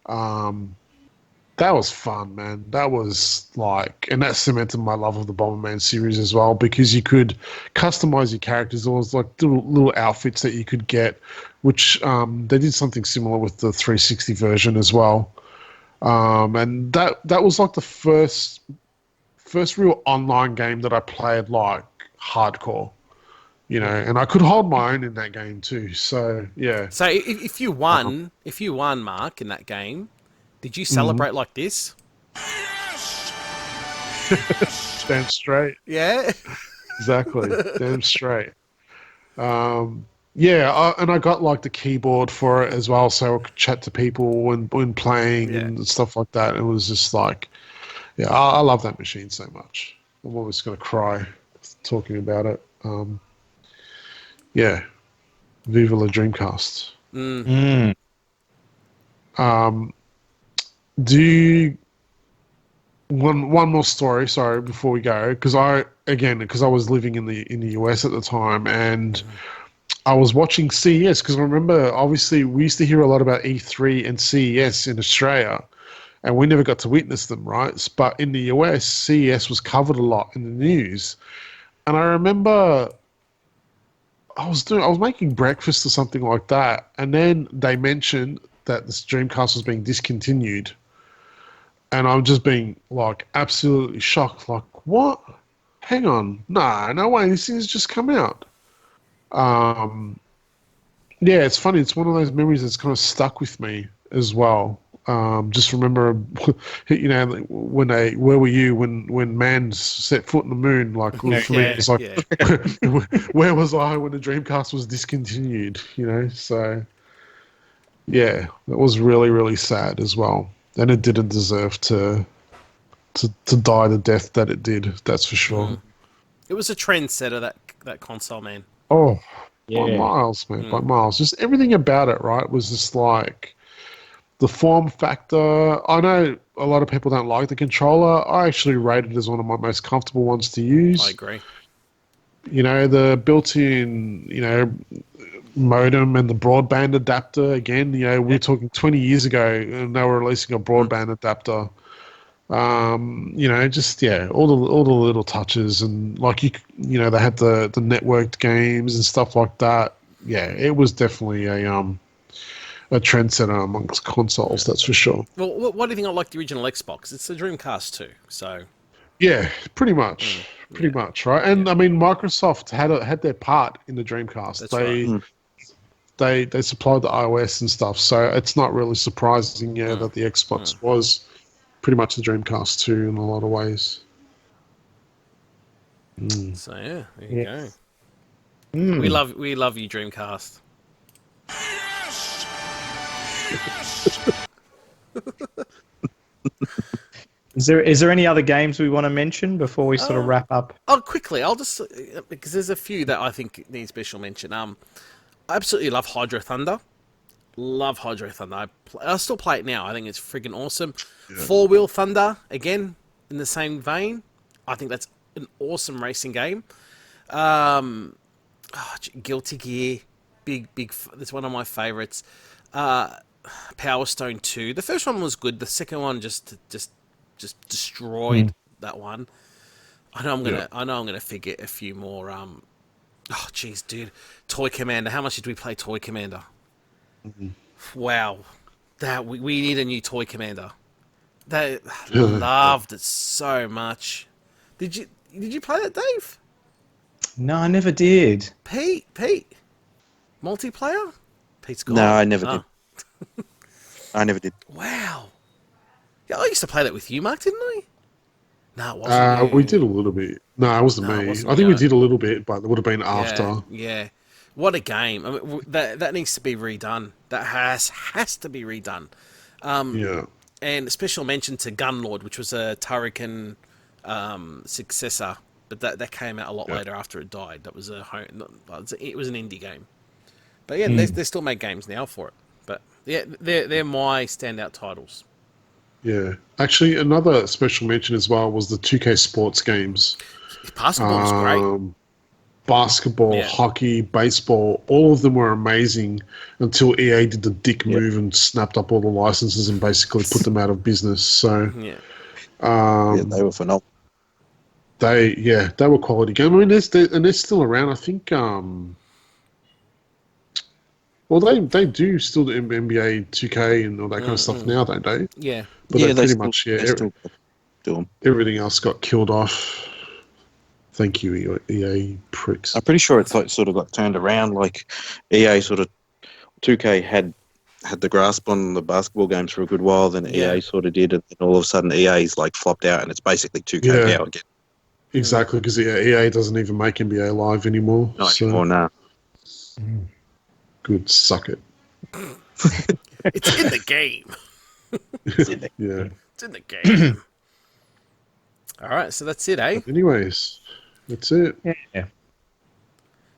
that was fun, man. That was like, and that cemented my love of the Bomberman series as well because you could customize your characters. There was like little outfits that you could get, which they did something similar with the 360 version as well. And that was like the first real online game that I played like hardcore, and I could hold my own in that game too. So yeah. So if you won, Mark, in that game, did you Mm-hmm. celebrate like this? Damn straight. Yeah. Exactly. Damn straight. Yeah, and I got like the keyboard for it as well, so I could chat to people when playing and stuff like that. It was just like, yeah, I love that machine so much. I'm almost going to cry talking about it. Yeah, Viva la Dreamcast. Mm. Do you, one more story? Sorry, before we go, because I was living in the US at the time, and I was watching CES because I remember obviously we used to hear a lot about E3 and CES in Australia, and we never got to witness them, right? But in the US, CES was covered a lot in the news, and I remember I was making breakfast or something like that, and then they mentioned that this Dreamcast was being discontinued, and I'm just being like absolutely shocked. Like, what? Hang on, nah, no way, this thing's just come out. Yeah, it's funny. It's one of those memories that's kind of stuck with me as well. Just remember, where were you when man set foot on the moon? Like for me, it's like, where was I when the Dreamcast was discontinued? So yeah, that was really really sad as well, and it didn't deserve to die the death that it did. That's for sure. It was a trendsetter, that console, man. Oh, by Yeah. miles, man, by miles. Just everything about it, right, was just like the form factor. I know a lot of people don't like the controller. I actually rate it as one of my most comfortable ones to use. I agree. The built-in, modem and the broadband adapter. Again, we're talking 20 years ago, and they were releasing a broadband adapter. Just all the little touches, and like they had the networked games and stuff like that. Yeah, it was definitely a trendsetter amongst consoles, that's for sure. Well, what do you think? I like the original Xbox. It's the Dreamcast too. So Yeah, pretty much, right? And I mean, Microsoft had their part in the Dreamcast. That's right. They supplied the iOS and stuff, so it's not really surprising, that the Xbox was pretty much the Dreamcast too in a lot of ways. So yeah, there you go. We love you, Dreamcast. Is there any other games we want to mention before we sort of wrap up? Oh, quickly, I'll just because there's a few that I think need special mention. I absolutely love Hydro Thunder. Love Hydro Thunder. I still play it now. I think it's friggin' awesome. Four Wheel Thunder, again, in the same vein. I think that's an awesome racing game. Guilty Gear, big. That's one of my favorites. Power Stone 2. The first one was good. The second one just destroyed that one. I know I'm gonna forget a few more. Oh, jeez, dude, Toy Commander. How much did we play Toy Commander? Wow, that we need a new Toy Commander. They loved it so much. Did you play that, Dave? No, I never did. Pete, multiplayer. Pete's gone. No, I never did. I never did. Wow. Yeah, I used to play that with you, Mark, didn't I? No, it wasn't you. We did a little bit. No, it wasn't me. Wasn't I think you. we did a little bit, but it would have been after. Yeah. What a game. I mean, that needs to be redone. That has to be redone. Yeah. And special mention to Gunlord, which was a Turrican successor, but that came out a lot later after it died. That was it was an indie game. But yeah, they still make games now for it. But yeah, they're my standout titles. Yeah. Actually, another special mention as well was the 2K sports games. Basketball was great. Basketball, hockey, baseball, all of them were amazing until EA did the dick move and snapped up all the licenses and basically put them out of business. So, They were phenomenal. They were quality games. I mean, they're still around. I think. Well, they do still do NBA 2K and all that kind of stuff now, don't they? Yeah. But Yeah, they they pretty still- much they still do 'em. everything else got killed off. Thank you, EA pricks. I'm pretty sure it's like sort of got turned around. Like EA sort of 2K had the grasp on the basketball games for a good while, then EA sort of did, and then all of a sudden EA's like flopped out, and it's basically 2K now again. Exactly, because EA doesn't even make NBA Live anymore. Not anymore, no. Good, suck it. It's in the game. Yeah. It's in the game. All right, so that's it, eh? Anyways, that's it. Yeah.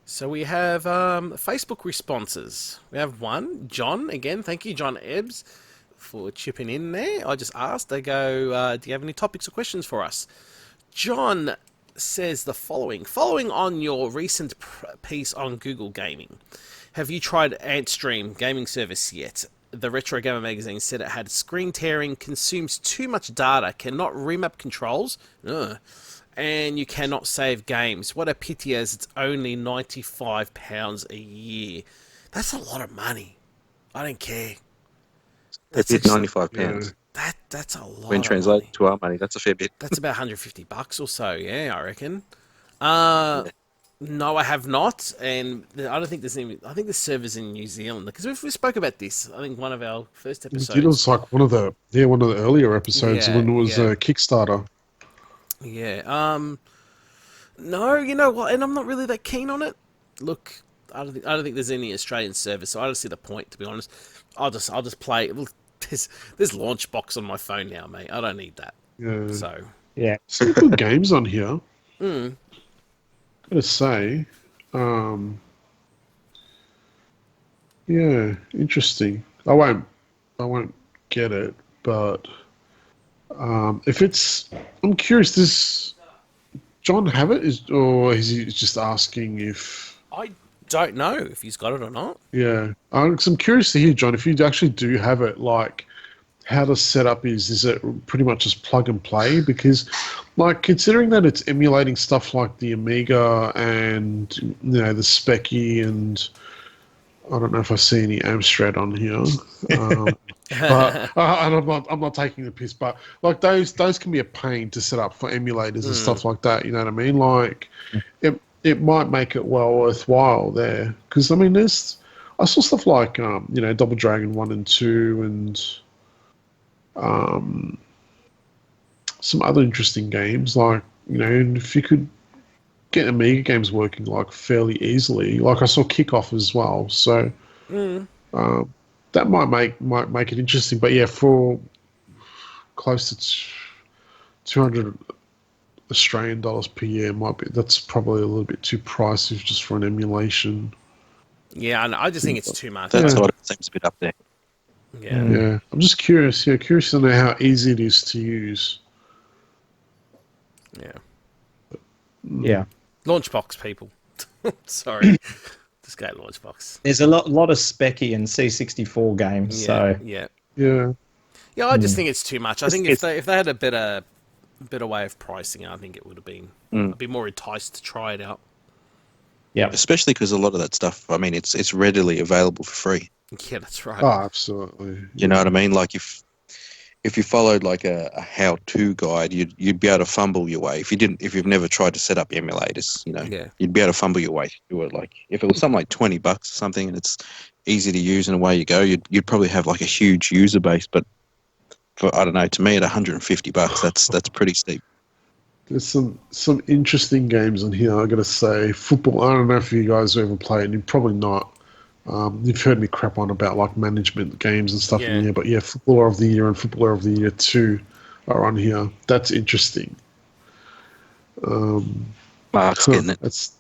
So we have Facebook responses. We have one, John, again. Thank you, John Ebbs, for chipping in there. I just asked. They go, do you have any topics or questions for us? John says the following. Following on your recent piece on Google Gaming, have you tried Antstream gaming service yet? The Retro Gamer magazine said it had screen tearing, consumes too much data, cannot remap controls, and you cannot save games. What a pity, as it's only £95 a year. That's a lot of money. I don't care. It's £95. That's a lot. When of translated money. to our money, that's a fair bit. That's about $150 or so. Yeah, I reckon. No, I have not, and I don't think there's any. I think the server's in New Zealand because we spoke about this. I think one of our first episodes. It was like one of the earlier episodes when it was a Kickstarter. Yeah. No, you know what? And I'm not really that keen on it. Look, I don't think there's any Australian service, so I don't see the point. To be honest, I'll just play. Well, there's Launchbox on my phone now, mate. I don't need that. Yeah. So Yeah. Some good games on here. Gotta say, yeah, interesting. I won't get it, but if it's, I'm curious. Does John have it, or is he just asking if? I don't know if he's got it or not. Yeah, 'cause I'm curious to hear, John, if you actually do have it, like how the setup is it pretty much just plug and play? Because, like, considering that it's emulating stuff like the Amiga and, you know, the Speccy, and I don't know if I see any Amstrad on here, but and I'm not taking the piss, but like those can be a pain to set up for emulators and stuff like that. You know what I mean? Like, it might make it well worthwhile there, because I mean, I saw stuff like you know, Double Dragon 1 and 2 and some other interesting games, like, you know, and if you could get Amiga games working like fairly easily, like I saw Kickoff as well, so that might make it interesting. But yeah, for close to 200 Australian dollars per year, that's probably a little bit too pricey just for an emulation. Yeah, I just think it's too much. That sort of seems a bit up there. Yeah. Yeah, I'm just curious. Yeah, curious to know how easy it is to use. Yeah. Yeah. Launchbox, people. Sorry. It's a great launch box. There's a lot of specky and C64 games, Yeah, so yeah, Yeah. yeah. I just think it's too much. I think if they had a better way of pricing, I think it would have been. I'd be more enticed to try it out. yeah. Especially because a lot of that stuff, I mean, it's readily available for free. Yeah, that's right. Oh, absolutely. You know what I mean? Like if you followed like a how-to guide, you'd be able to fumble your way. If you've never tried to set up emulators, Yeah. you'd be able to fumble your way through it. Like if it was something like $20 or something, and it's easy to use and away you go, you'd probably have like a huge user base. But for I don't know, to me at $150, that's pretty steep. There's some interesting games on here, I gotta say. Football, I don't know if you guys ever played, and you're probably not. You've heard me crap on about like management games and stuff Yeah. in here, but yeah, Footballer of the Year and Footballer of the Year 2 are on here. That's interesting. Mark's getting it. That's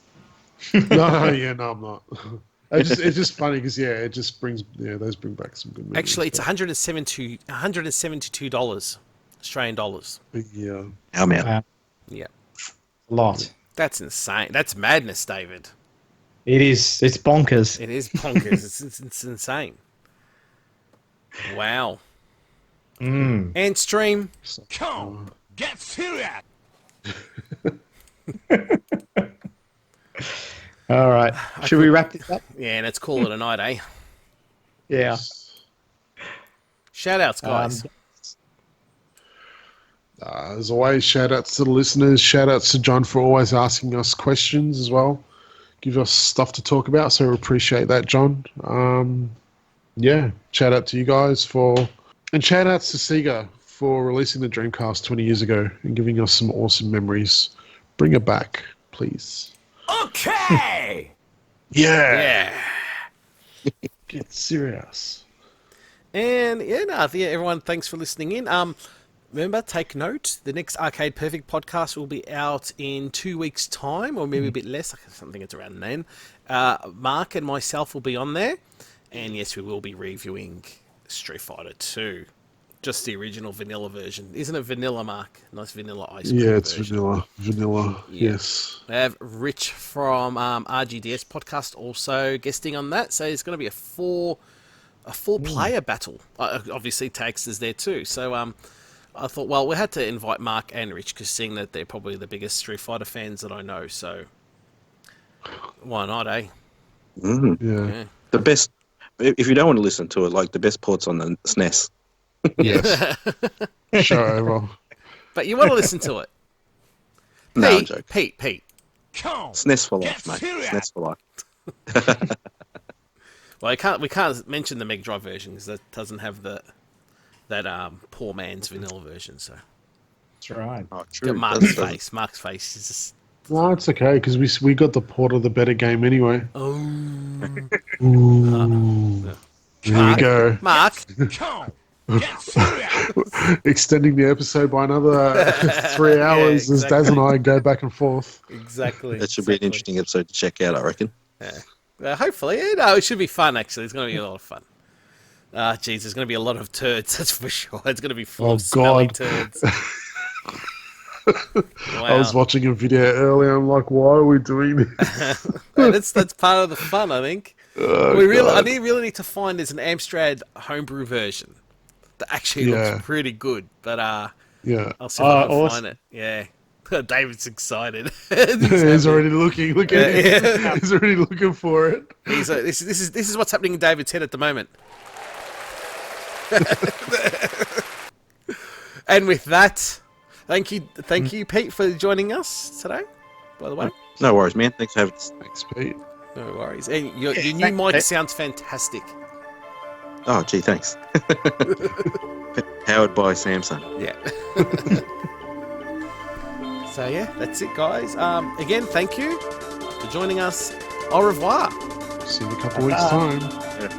no, yeah, no, I'm not. It's just funny because it just brings those bring back some good memories. Actually, it's $172 Australian dollars. Yeah. How man? Yeah, A lot. that's insane. That's madness, David. It is. It's bonkers. It is bonkers. it's insane. Wow. And stream. Come, get serious. All right. Should we wrap this up? Yeah, let's call it a night, eh? Yeah. Shout outs, guys. As always, shout outs to the listeners. Shout outs to John for always asking us questions as well. Give us stuff to talk about, so we appreciate that, John. Shout out to you guys and shout outs to Sega for releasing the Dreamcast 20 years ago and giving us some awesome memories. Bring it back, please. Okay. Yeah. Yeah. Get serious. And everyone, thanks for listening in. Remember, take note, the next Arcade Perfect podcast will be out in 2 weeks' time, or maybe a bit less. I think it's around then. Mark and myself will be on there. And yes, we will be reviewing Street Fighter 2. Just the original vanilla version. Isn't it vanilla, Mark? Nice vanilla ice cream Yeah, it's version. vanilla. Yeah. Yes. We have Rich from RGDS podcast also guesting on that. So it's going to be a four-player battle. Obviously, Tax is there too. So I thought, well, we had to invite Mark and Rich because seeing that they're probably the biggest Street Fighter fans that I know. So why not, eh? Yeah. The best, if you don't want to listen to it, like the best ports on the SNES. Yes. Show over. But you want to listen to it. No, I'm Pete, joking. Pete. Come, SNES for life, get mate. serious. SNES for life. Well, we can't mention the Mega Drive version because that doesn't have that poor man's vanilla version. So That's right. Oh, got true. Mark's face. Mark's face is just. No, it's okay because we got the port of the better game anyway. Oh, Ooh. There you go. Mark. Come, get serious. Extending the episode by another 3 hours as Daz and I go back and forth. Exactly. That should be an interesting episode to check out, I reckon. Hopefully, it should be fun. Actually, it's going to be a lot of fun. Geez, there's going to be a lot of turds. That's for sure. It's going to be full Oh, of smelly God. turds. Wow. I was watching a video earlier. I'm like, why are we doing this? That's part of the fun, I think. Oh, I God. really need to find there's an Amstrad homebrew version that actually Yeah. looks pretty good. But Yeah. I'll see if I can awesome. find it. Yeah. David's excited. He's already looking. Look at him. Yeah. He's already looking for it. This is what's happening in David's head at the moment. And with that, thank you, Pete, for joining us today. By the way, No worries, man. Thanks for having us. Thanks, Pete. no worries. And your new mic sounds fantastic. Oh, gee, thanks. Powered by Samsung. Yeah. So yeah, that's it, guys. Again, thank you for joining us. Au revoir. See you in a couple weeks' time. Yeah.